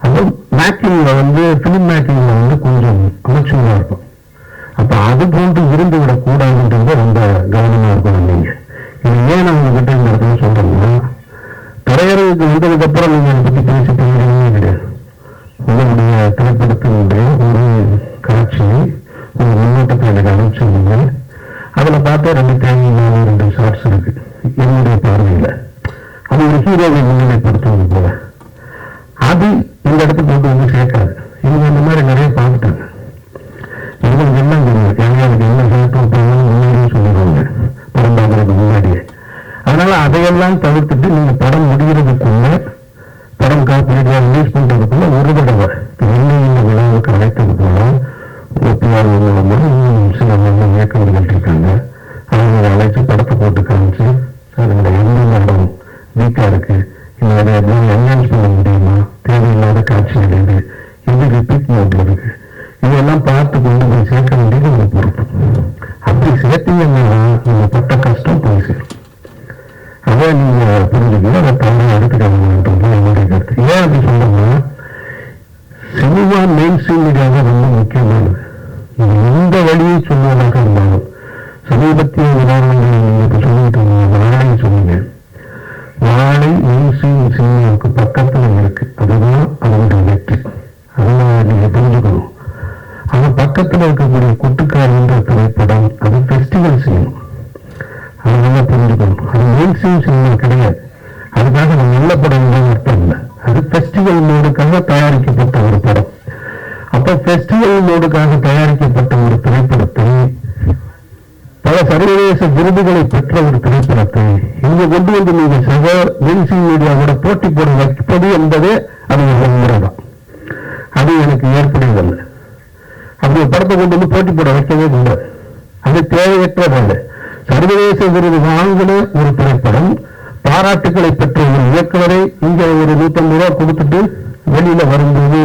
அது மேக்கிங்ல பிலிம் மேக்கிங்ல கொஞ்சம் அமைச்சூரா இருக்கும். அப்ப அது போன்று இருந்து விடக்கூடாதுன்றது ரொம்ப கவனமா இருக்கணும். நீங்க இது ஏன் நம்ம கிட்ட இந்த இடத்துல சொல்றோம்னா, திரையரங்குக்கு வந்ததுக்கு அப்புறம் நீங்க அதை பத்தி பேசி தெரியுமே கிடையாது. உங்களுடைய திரைப்படத்தினுடைய ஒரு காட்சியை ஒரு முன்னோட்டத்தை எனக்கு அனுப்பிச்சிருந்தீங்க. அதுல பார்த்தா 2 தேவையான 2 ஷார்ட்ஸ் இருக்கு என்னுடைய பார்வையில. அது ஒரு ஹீரோவை முன்னிலைப்படுத்துவது போல. அது இந்த இடத்துக்கு கொண்டு சேர்க்காது. இவங்க இந்த மாதிரி நிறைய பார்த்துட்டாங்க. இவங்களுக்கு எல்லாம் தெரியும், எனக்கு என்ன சேர்த்து முன்னாடியே சொல்லிடுவாங்க படம் பார்க்கறதுக்கு முன்னாடியே. அதனால அதையெல்லாம் தவிர்த்துட்டு நீங்க படம் முடிகிறதுக்குள்ள, படம் காப்பீடு ரிலீஸ் பண்றதுக்குள்ள ஒரு தடவை இந்த விழாவுக்கு அழைத்தது போல OPR மூலமா சில நல்ல இயக்கங்கள் இருக்காங்க, அவங்க அழைச்சு படத்தை போட்டு காமிச்சு அதோட எந்த இடம் வீக்கா இருக்கு, இந்த எல்லாம் என்ஹான்ஸ் பண்ண முடியுமா, தேவையில்லாத காட்சிகள் எது, எது ரிப்பீட் மோட்ல இருக்கு, இதெல்லாம் பார்த்து கொண்டு போய் சேர்க்க வேண்டியது ஒரு பொறுப்பு. அப்படி சேர்த்தீங்கன்னா நீங்க பட்ட கஷ்டம் போய் சேரும். அதை நீங்க புரிஞ்சுக்கணும், அதை தவறாக எடுத்துக்காமன்றது என்னுடைய கருத்து. ஏன் அப்படி சொல்றோம்னா, சினிமா மெயின் ஸ்ட்ரீம் மீடியாவை ரொம்ப முக்கியமானது. எந்த வழியை சொல்வதாக இருந்தாலும், சமீபத்திய உதாரணங்கள் நீங்க சொல்லிட்டு வாழை சொன்னீங்க, வாழை மெயின் ஸ்ட்ரீம் சினிமாவுக்கு பக்கத்துல இருக்கு, அதுதான் அதனுடைய வெற்றி. அதனால நீங்க புரிஞ்சுக்கணும். அது பக்கத்துல இருக்கக்கூடிய கொட்டுக்காரின்ற திரைப்படம் அது ஃபெஸ்டிவல் சினிமா, அதனால புரிஞ்சுக்கணும். அது மெயின் ஸ்ட்ரீம் சினிமா கிடையாது. அதுக்காக அது நல்ல படம் அர்த்தம் இல்லை. அது ஃபெஸ்டிவல் மோடுக்காக தயாரிக்கப்பட்ட ஒரு படம். அப்ப ஃபெஸ்டிவல் மோடுக்காக தயாரிக்கப்பட்ட ஒரு திரைப்படத்தை, பல சர்வதேச விருதுகளை பெற்ற ஒரு திரைப்படத்தை இங்க கொண்டு நீங்க சக மெயின்ஸ்ட்ரீம் மீடியாவோட போட்டி போட வைப்பது என்பதே அது ஒரு முறைதான். அது எனக்கு ஏற்படுவதில்லை. அப்படி ஒரு படத்தை கொண்டு போட்டி போட வைக்கவே கூடாது. அது தேவையற்றதல்ல. சர்வதேச விருது வாங்கின ஒரு திரைப்படம், பாராட்டுக்களை பெற்ற ஒரு இயக்குனரை இங்க ஒரு 150 ரூபா கொடுத்துட்டு வெளியில வரும்போது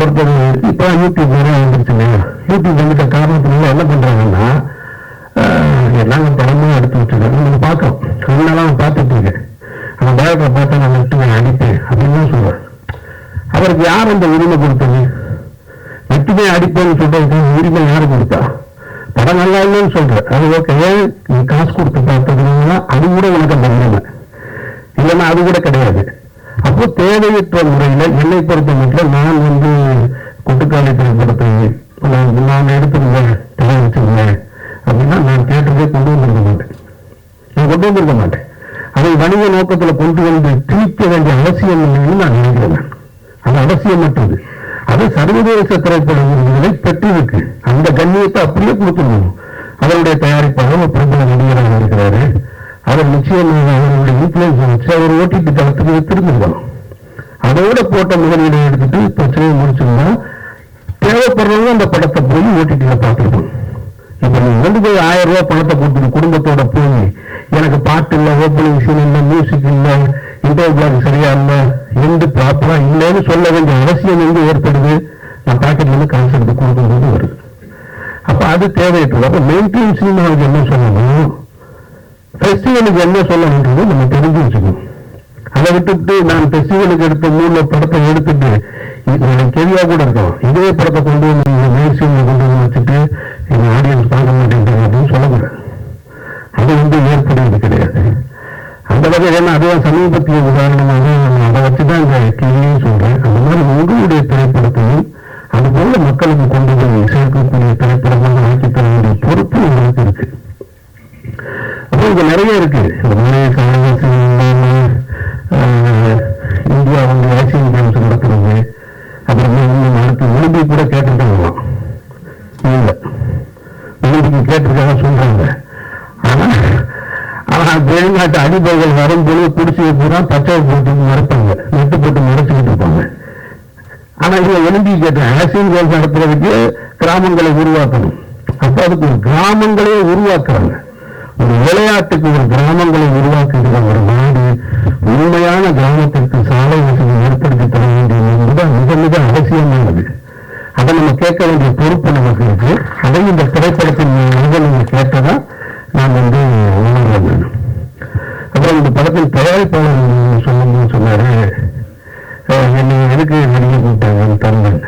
ஒருத்தர் இப்ப யூடியூப் வேற வந்துருச்சு இல்லையா, யூடியூப் வந்துட்ட காரணத்தினால என்ன பண்றாங்கன்னா, எல்லாமே படமா எடுத்து வச்சிருக்காங்க. நீங்க பார்க்கணும், அதனால பார்த்துட்டு இருக்கேன். அந்த டேரக்டரை பார்த்தா நான் நெட்டுவேன் அடிப்பேன் அப்படின்னு சொல்றேன். அவருக்கு யார் அந்த உரிமை கொடுத்தது? நெட்டுமே அடிப்பேன்னு சொல்றதுக்கு உரிமை யாரு கொடுத்தா? படம் நல்லா இல்லைன்னு சொல்ற, அது ஓகே, நீ காசு கொடுத்து பார்த்ததுன்னா அது கூட உனக்கு அந்த உரிமை இல்லைன்னா அது கூட கிடையாது. அப்போ தேவையற்ற முறையில என்னை பொறுத்த மட்டும் நான் கொட்டுக்காளி திரைப்படத்தை நான் எடுத்திருந்தேன், தயாரிச்சிருந்தேன் அப்படின்னா நான் தேட்டரே கொண்டு வந்திருக்க மாட்டேன். நான் கொண்டு வந்திருக்க மாட்டேன். அதை வணிக நோக்கத்துல கொண்டு வந்து திணிக்க வேண்டிய அவசியம் இல்லைன்னு நான் நினைக்கிறேன். அது அவசியமற்றது. அது சர்வதேச திரைப்பட விருதுகளை பெற்றிருக்கு. அந்த கண்ணியத்தை அப்படியே கொடுத்துருவோம். அவருடைய தயாரிப்பாளர் ஒரு பிரபல நடிகராக இருக்கிறாரு. அவர் நிச்சயமாக அவருடைய இன்ஃபுளுன்ஸ் வச்சு அவர் OTT தளத்துக்கு திரும்பிருக்கணும். அதோட போட்ட முதலீடை எடுத்துட்டு பிரச்சனையை முடிச்சிருந்தா தேவைப்படுறவங்க அந்த படத்தை போய் OTTல பார்த்துருக்கணும். இப்ப நீங்க போய் 1000 ரூபாய் பணத்தை கொடுத்துட்டு குடும்பத்தோட போய் எனக்கு பாட்டு இல்லை, ஓப்பனிங் சீன் இல்லை, மியூசிக் இல்லை, இன்டர்வியூ பிளாக் சரியா இல்லை, எந்த ப்ராப்பரா இல்லைன்னு சொல்ல வேண்டிய அவசியம் எங்க ஏற்படுது? நான் பாக்கெட்ல இருந்து காசு எடுத்து கொடுக்கும்போது வருது. அப்ப அது தேவையற்றது. அப்ப மெயின்டைன் சினிமாவுக்கு என்ன சொல்லணும், ஃபெஸ்டிவலுக்கு என்ன சொல்லணுன்றது நம்ம தெரிஞ்சு வச்சுக்கணும். அதை விட்டுட்டு நான் ஃபெஸ்டிவலுக்கு எடுத்த 3 படத்தை எடுத்துட்டு கேள்வியா கூட இருக்கலாம், இதே படத்தை கொண்டு வந்து மெயின் சீன்ல கொண்டு வந்து வச்சுட்டு எங்க ஆடியன்ஸ் பார்க்க மாட்டேங்கிறாங்க அப்படின்னு சொல்லக்கூடாது. அது ஏற்படுவது கிடையாது. அந்த வகை ஏன்னா அதுதான் சமீபத்திய உதாரணமாக அதை வச்சுதான் இந்த கேள்வியும் சொல்றேன். அந்த இங்க நிறைய இருக்கு. இந்தியா வந்து ஏசியன் கேம்ஸ் நடத்துறது, அப்புறம் அடுத்து ஒலிம்பிக் கூட கேட்டுட்டு வரலாம். இல்லை ஒலிம்பிக் கேட்டிருக்காங்க சொல்றாங்க. ஆனா வெளிநாட்டு அதிபர்கள் வரும்போது குடிசையை பூரா பச்சை போட்டு மறைப்பாங்க, நெட்டு போட்டு மறைச்சுக்கிட்டு இருப்பாங்க. ஆனா இதுல ஒலிம்பிக் கேட்ட ஏசியன் கேம்ஸ் நடத்துறதுக்கு கிராமங்களை உருவாக்கணும். அப்ப அதுக்கு ஒரு கிராமங்களே உருவாக்குறாங்க. ஒரு விளையாட்டுக்கு ஒரு கிராமங்களை உருவாக்குகிற ஒரு நாடு உண்மையான கிராமத்திற்கு சாலை வசதி ஏற்படுத்தி தர வேண்டியது என்பதுதான் மிக மிக அவசியமானது. அதை நம்ம கேட்க வேண்டிய பொறுப்பு நமக்கு இருக்கு. அதை இந்த திரைப்படத்தின் முதல் நீங்க கேட்டதா நான் வந்து உணர்றேன். அப்புறம் இந்த படத்தின் தயாரிப்பாளர் சொல்லணும்னு சொன்னாரு, என்னை எதுக்கு நடிகை கூப்பிட்டாங்க தருணன்.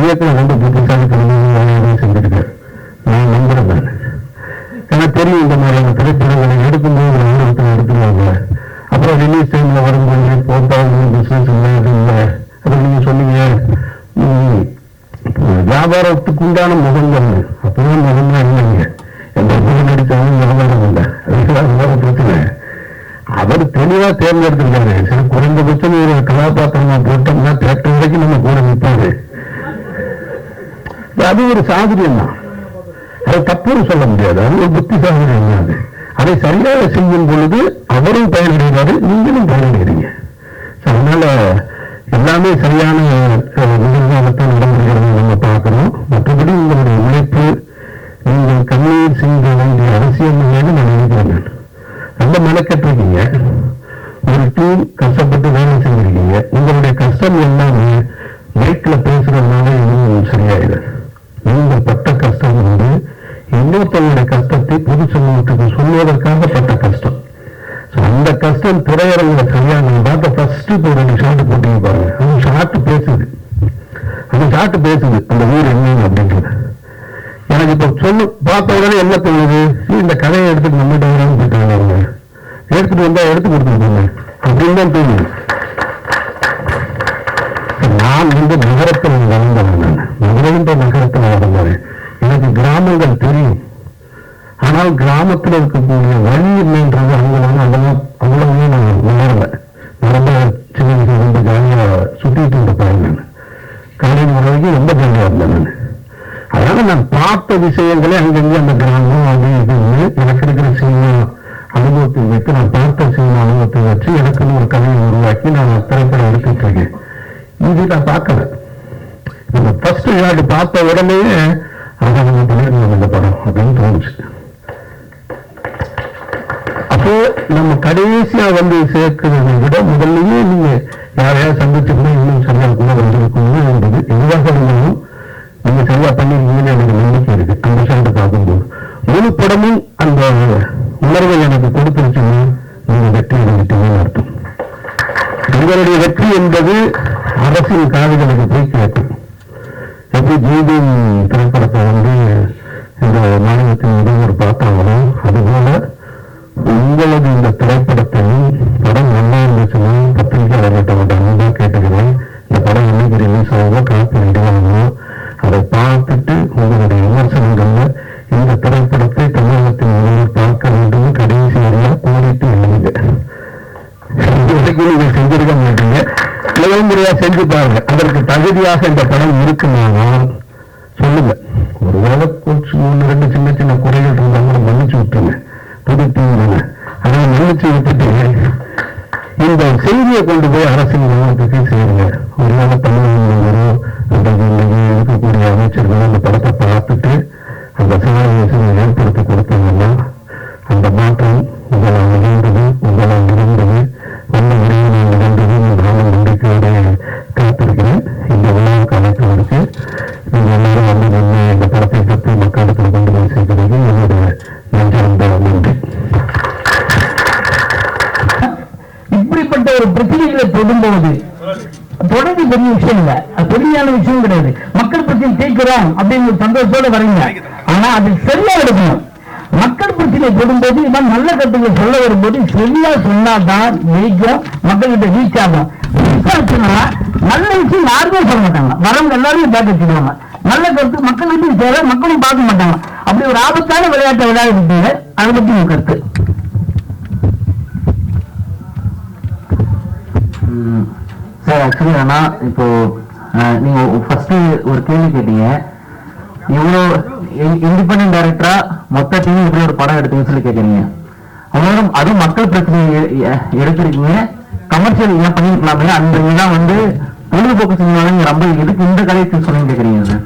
இயக்குனர் வந்து புத்திசாலி தலைமையை செஞ்சிருக்காரு. நான் நம்புறேன். ஏன்னா தெரியும் இந்த மாதிரியான திரைப்படங்களை எடுக்கும்போது ஆர்வத்தில் எடுத்துருவாங்க. அப்புறம் ரிலீஸ் டைம்ல வரும்போது போட்டாங்க பிசினஸ் இல்லை. அதை நீங்க சொன்னீங்க வியாபாரத்துக்கு உண்டான முகங்கள், அப்பதான் முகமா இல்லைங்க. எந்த முகம் நடிச்சாலும் வியாபாரம் இல்லை, அதுதான் பிரச்சனை. அவர் தெளிவா தேர்ந்தெடுத்திருக்காரு. சில குறைந்தபட்சம் ஒரு கதாபாத்திரமா போட்டோம்னா தேட்டர் வரைக்கும் நம்ம கூட நிற்பாரு. அது ஒரு சாதுரியம் தான், அதை தப்புன்னு சொல்ல முடியாது. அது ஒரு புத்திசாலியம் தான். அதை சரியாக செய்யும் பொழுது அவரும் பயனடைகிறாரு, நீங்களும் பயனடைகிறீங்க. அதனால எல்லாமே சரியான நிகழ்வாகத்தான் நடந்துகிறது நம்ம பார்க்கணும். மற்றபடி உங்களுடைய உழைப்பு, நீங்கள் கண்ணீர் செய்ய வேண்டிய அவசியம் இல்லைன்னு நான் நினைக்கிறேன். ரொம்ப மெனக்கெட்டிருக்கீங்க, ஒரு டீம் கஷ்டப்பட்டு வேலை செஞ்சிருக்கீங்க. உங்களுடைய கஷ்டம் எல்லாமே மைக்ல பேசுறதுனால இன்னும் சரியாயிடு. நீங்கள் பட்ட கஷ்டம் வந்து இன்னொருத்தவங்களுடைய கஷ்டத்தை பொது சமூகத்துக்கு சொல்வதற்காக பட்ட கஷ்டம். அந்த கஷ்டம் திரையரங்கில் சரியான பார்த்த ஃபர்ஸ்ட் இப்போ 2 ஷாட்டு போட்டீங்க பாருங்க. அந்த ஷாட்டு பேசுது, அந்த ஊர் என்ன அப்படின்றது. எனக்கு இப்போ சொல்லு பார்த்த உடனே என்ன தோணுது, இந்த கதையை எடுத்துட்டு நம்மகிட்ட வராமல் போயிட்டாங்க, அவங்க எடுத்துட்டு வந்தா எடுத்து கொடுத்துருப்பாங்க அப்படின்னு தான் தோணுது. நான் வந்து நகரத்தில் வளர்ந்தவன், மதுரைன்ற நகரத்தில் வளர்ந்தவன். எனக்கு கிராமங்கள் தெரியும், ஆனால் கிராமத்தில் இருக்கக்கூடிய வழி என்னன்றது அதெல்லாம் அவ்வளவுமே நான் உணரல. ரொம்ப சின்ன வயசுல ரொம்ப ஜாலியா சுத்திட்டு இருந்த பையன் நான். காலேஜ் வரைக்கும் ரொம்ப ஜாலியா இருந்தேன் நான். அதனால நான் பார்த்த விஷயங்களே அங்கங்கே அந்த கிராமம் அது இதுன்னு எனக்கு இருக்கிற சினிமா அனுபவத்தை வைத்து, நான் பார்த்த சினிமா அனுபவத்தை வச்சு எனக்குன்னு ஒரு கதையை உருவாக்கி நான் திரைப்படம் எடுத்துட்டு இருக்கேன். இது நான் பார்க்கல. இந்த ஃபர்ஸ்ட் ஷாட் பார்த்த உடனே அதை நம்ம பண்ணிருந்தோம் இந்த படம் அப்படின்னு தோணுச்சு. அப்போ நம்ம கடைசியா வந்து சேர்க்கிறதை விட முதல்லயே நீங்க யாரையாவது சந்திச்சுக்கணும், இன்னும் சரியா கூட வந்திருக்கணும் என்பது எதுவாக இருந்தாலும் நீங்க சரியா பண்ணிருக்கீங்கன்னு எனக்கு நம்பிக்கை இருக்கு. அந்த ஷாட்டை பார்க்கும்போது முழு படமும் அந்த உணர்வை எனக்கு கொடுத்துருச்சுன்னா நீங்க வெற்றி அடைஞ்சிட்டீங்கன்னு அர்த்தம். உங்களுடைய வெற்றி என்பது அரசின் காதுகளுக்கு போய் கேட்கும். எப்படி ஜெய்தீன் திரைப்படத்தை வந்து இந்த மாநிலத்தின் முதல்வர் பார்த்தாங்களோ அதுபோல உங்களது இந்த திரைப்படத்தையும் படம் நல்லா இருந்துச்சுன்னா பத்திரிகையாளர்கிட்ட அன்பா கேட்டுக்கிறேன். இந்த படம் என்னைக்கு ரிலீஸ் ஆகுதோ காப்பி ரெடியாகணும், அதை பார்த்துட்டு உங்களுடைய விமர்சனங்கள்ல இந்த திரைப்படத்தை தமிழகத்தின் முதல்வர் பார்க்க வேண்டும் கடைசி வரையா கோரிட்டு எழுதுங்க. நீங்க செஞ்சிருக்க மாட்டீங்க, முறையா செஞ்சு பாருங்க. அதற்கு தகுதியாக இந்த படம் இருக்குமானால் சொல்லுங்க. ஒருவேளை 1-2 சின்ன சின்ன குறைகள் இருந்தாலும் மன்னிச்சு விட்டுருங்க. புதுப்பீங்க அதை மன்னிச்சு விட்டுட்டு இந்த செய்தியை கொண்டு போய் அரசின் கவனத்துக்கு செய்யுங்க. ஒருவேளை தமிழக இருக்கக்கூடிய அமைச்சர்கள் அந்த படத்தை பார்த்துட்டு அந்த சாலை ஏற்படுத்தி கொடுத்தாங்கன்னா அந்த மாற்றம் உங்களால் நிகழ்ந்தது, உங்களால் இருந்தது, நல்ல உரிமையை நிகழ்ந்தது. நானும் நம்பிக்கையோட காத்திருக்கிறேன். இந்த விழாவுக்கு அழைப்பு இருக்கு. நீங்க எல்லாரும் வந்து நின்று இந்த படத்தை பற்றி மக்களுக்கு கொண்டு போய் சேர்க்கிறது என்னுடைய நெஞ்சார்ந்த நன்றி.
இப்படிப்பட்ட ஒரு பிரச்சனைகளை தொடும்போது தொடர்ந்து பெரிய விஷயம் இல்ல, அது பெரியான விஷயம் கிடையாது. மக்கள் பிரச்சனை கேட்கிறோம் அப்படின்னு ஒரு சந்தோஷத்தோட வரீங்க. ஆனா அது சரியா எடுக்கணும். மக்கள் பிரச்சனை தொடும்போது இவன் நல்ல கருத்துக்களை சொல்ல வரும்போது சரியா சொன்னாதான் ஜெயிக்கும், மக்கள்கிட்ட ரீச் ஆகும். நல்ல விஷயம் யாருமே சொல்ல மாட்டாங்க, வரவங்க எல்லாரும் பேக்க வச்சுக்குவாங்க. நல்ல கருத்து மக்களுக்கு சேர மக்களும் பார்க்க மாட்டாங்க. அப்படி ஒரு ஆபத்தான விளையாட்டை விளையாடுறீங்க, அதை பத்தி உங்க கருத்து? சார் ஆக்சுவலி ஆனா இப்போ நீங்க ஃபர்ஸ்ட் ஒரு கேள்வி கேட்டீங்க, இவ்வளோ இண்டிபெண்டன்ட் டைரக்டரா மொத்த டீம் இப்படி ஒரு படம் எடுத்தீங்கன்னு சொல்லி கேட்குறீங்க. அவங்களோட அதுவும் மக்கள் பிரச்சனையை எடுத்திருக்கீங்க, கமர்ஷியல் ஏன் பண்ணிருக்கலாமே, அந்த இதுதான் வந்து பொழுதுபோக்கு சினிமாவில் ரொம்ப எதுக்கு இந்த கதைக்கு சொல்லி கேட்குறீங்க சார்.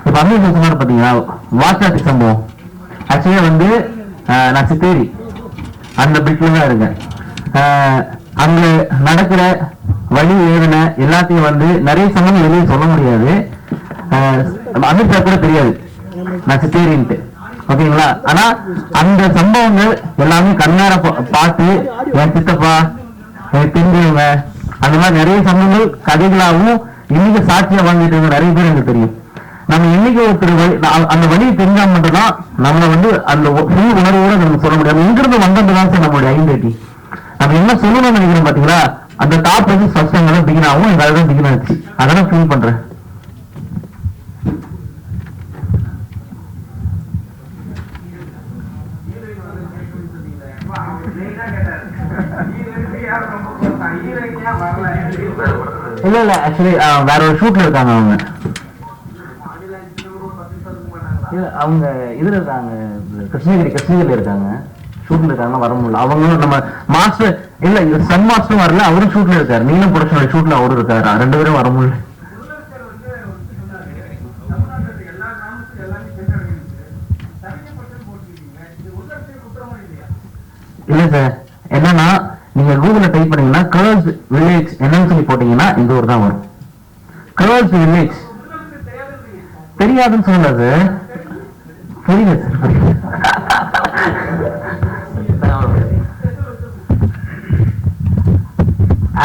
இப்போ அமீர் சொன்னார் பார்த்தீங்களா, வாச்சாத்தி சம்பவம். ஆக்சுவலியா வந்து நான் சித்தேரி அந்த பிட்ல தான் இருக்கேன். அங்க நடக்கிற வழி வேதனை எல்லாத்தையும் வந்து நிறைய சம்பவம் வெளியே சொல்ல முடியாது. அமித்ஷா கூட தெரியாது நான் சித்தேரின்ட்டு, ஓகேங்களா? ஆனா அந்த சம்பவங்கள் எல்லாமே கண்ணார பார்த்து என் சித்தப்பா என் தெரிஞ்சவங்க அந்த மாதிரி நிறைய சம்பவங்கள் கதைகளாகவும் இன்னைக்கு சாட்சியா வாங்கிட்டு இருக்க நிறைய பேர் எனக்கு தெரியும். நம்ம இன்னைக்கு ஒருத்தர் அந்த வழியை தெரிஞ்சா மட்டும்தான் நம்மளை வந்து அந்த புது உணர்வோட நம்ம சொல்ல முடியாது. எங்கிருந்து வந்ததுதான் சார் நம்மளுடைய ஐடென்டிட்டி. நம்ம என்ன சொல்லணும்னு நினைக்கிறோம் பாத்தீங்களா, அந்த டாப் வந்து ஃபர்ஸ்ட் அங்கதான் பிகின் ஆகும், எங்க தான் பிகின் ஆச்சு. அதான் ஃபீல் பண்றேன். இல்ல இல்ல ஆக்சுவலி வேற ஒரு ஷூட்ல இருக்காங்க அவங்க. இல்ல அவங்க இதுல இருக்காங்க, கிருஷ்ணகிரியில இருக்காங்க, ஷூட்ல இருக்காங்க, வர முடியல. அவங்களும் நம்ம மாஸ்டர் இல்ல சன் மாஸ்டரும் வரல, அவரும் ஷூட்ல இருக்காரு, நீலம் ப்ரொடக்ஷனோட ஷூட்ல அவரும் இருக்காரு, 2 பேரும் வர முடியல. இல்ல சார், என்னன்னா நீங்க கூகுள்ல டைப் பண்ணீங்கன்னா கர்ல்ஸ் வில்லேஜ் என்னன்னு சொல்லி போட்டீங்கன்னா இந்த ஊர் தான் வரும். கர்ல்ஸ் வில்லேஜ் தெரியாதுன்னு சொல்லல சார், புரியுது சார்.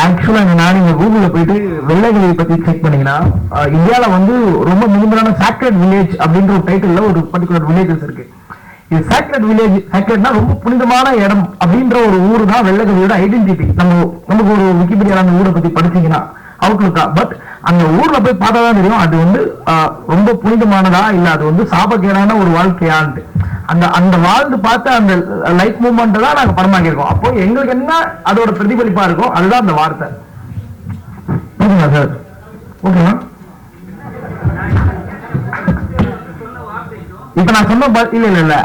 ஆக்சுவலா நீங்க கூகுள்ல போயிட்டு வெள்ளைகளை பத்தி செக் பண்ணீங்கன்னா இந்தியால வந்து ரொம்ப முழுமையான சாக்ரெட் வில்லேஜ் அப்படின்ற ஒரு டைட்டில்ல ஒரு பர்டிகுலர் வில்லேஜஸ் இருக்கு. இது சாக்ரெட் வில்லேஜ், சாக்ரெட்னா ரொம்ப புனிதமான இடம் அப்படின்ற ஒரு ஊர் தான் வெள்ளைகளியோட ஐடென்டிட்டி. நமக்கு ஒரு விக்கிபீடியா அந்த ஊரை பத்தி படிச்சீங்கன்னா அவுட்லுக்கா, பட் அந்த ஊர்ல போய் பார்த்தா தான் தெரியும் அது வந்து ரொம்ப புனிதமானதா இல்ல அது வந்து சாபக்கேடான ஒரு வாழ்க்கையான்ட்டு. அந்த வாழ்ந்து பார்த்து அந்த லைஃப் மூமெண்ட் தான் நாங்க படமாக்கியிருக்கோம். அப்போ எங்களுக்கு என்ன அதோட பிரதிபலிப்பா இருக்கும், அதுதான் அந்த வார்த்தை. ஓகேங்களா சார்? ஓகேவா? இப்ப நான் சொன்ன இல்ல இல்ல இல்ல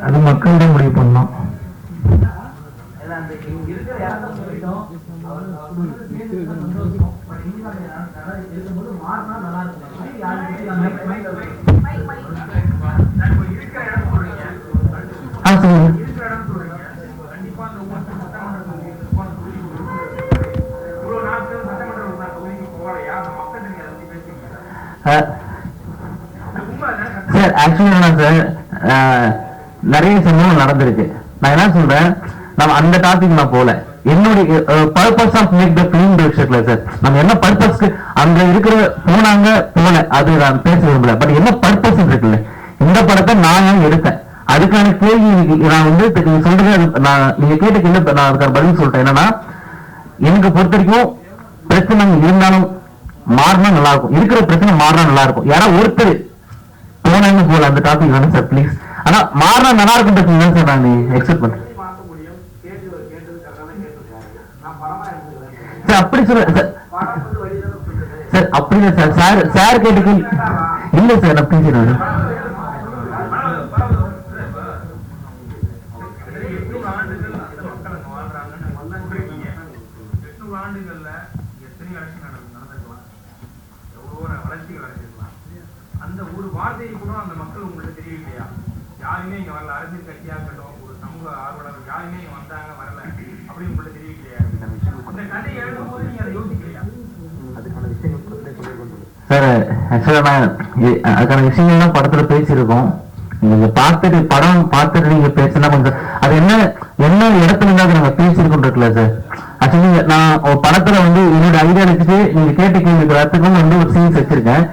அது மக்கள் தான் முடிவு பண்ணோம். சார் ஆக்சுவலி சார் நிறைய சம்பவம் நடந்திருக்கு. நான் என்ன சொல்றேன், நம்ம அந்த டாபிக் நான் போல, என்னுடைய purpose of make the film விஷயத்துல சார் நம்ம என்ன பர்பஸ்க்கு அங்க இருக்கிற போனாங்க போல அது நான் பேச விரும்பல. பட் என்ன பர்பஸ் இருக்குல்ல, இந்த படத்தை நான் எடுத்தேன், அதுக்கான கேள்வி நான் வந்து நீங்க சொல்றது நீங்க கேட்ட கேள்வி நான் அதுக்கான பதில் சொல்லிட்டேன். என்னன்னா எனக்கு பொறுத்த வரைக்கும் பிரச்சனை இருந்தாலும் மாறினா நல்லா இருக்கும், இருக்கிற பிரச்சனை மாறினா நல்லா இருக்கும். யாராவது ஒருத்தர் போனாங்க போல அந்த டாபிக் வேணும் சார் ப்ளீஸ். ஆனா மாறினா நல்லா இருக்கும் சார் நான் எக்ஸ்பெக்ட் பண்றேன் சார். அப்படி சொல்ல சார், அப்படி இல்லை சார். சார் சார் கேட்டுக்கு இல்ல சார், நான் பேசுறேன்.
அந்த ஒரு வார்த்தையை கூட அந்த மக்கள் உங்களுக்கு தெரியலையா? யாருமே இங்க வரல, அரசியல் கட்சியா இருக்கட்டும், ஒரு சமூக ஆர்வலர் யாருமே இங்க வந்தாங்க வரல அப்படின்னு உங்களுக்கு தெரியலையா? இந்த கதையை எழுதும் போது நீங்க அதை யோசிக்கலையா? அதுக்கான விஷயங்கள்
சார் ஆக்சுவலா நான் அதுக்கான விஷயங்கள்லாம் படத்துல பேசியிருக்கோம். நீங்க பார்த்துட்டு படம் பார்த்துட்டு நீங்க பேசினா கொஞ்சம் அது என்ன இடத்துல இருந்தா நாங்க பேசியிருக்கோம் இருக்குல்ல சார். ஆக்சுவலா சொன்னீங்க, நான் படத்துல வந்து என்னோட ஐடியா வச்சுட்டு நீங்க கேட்ட கேள்விக்கு எல்லாத்துக்கும் வந்து ஒரு சீன்ஸ் வச்சிருக்கேன்.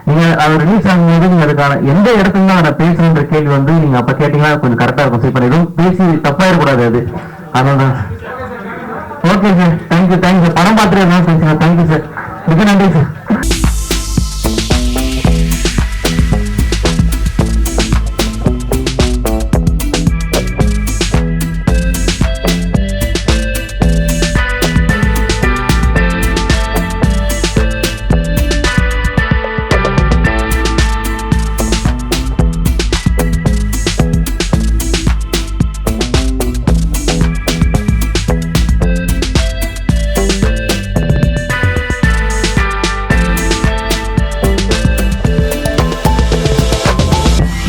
நீங்க அது ரிலீஸ் ஆகும்போது நீங்க அதுக்கான எந்த இடத்துல தான் அதை பேசணுன்ற கேள்வி வந்து நீங்க அப்ப கேட்டீங்கன்னா கொஞ்சம் கரெக்டா இருக்கும். சரி பண்ணிடும், பேசி தப்பாயிடக்கூடாது அது. அதனால ஓகே சார், தேங்க்யூ சார். படம் பார்த்துட்டு பேசுங்க. தேங்க்யூ சார், மிக நன்றி சார்.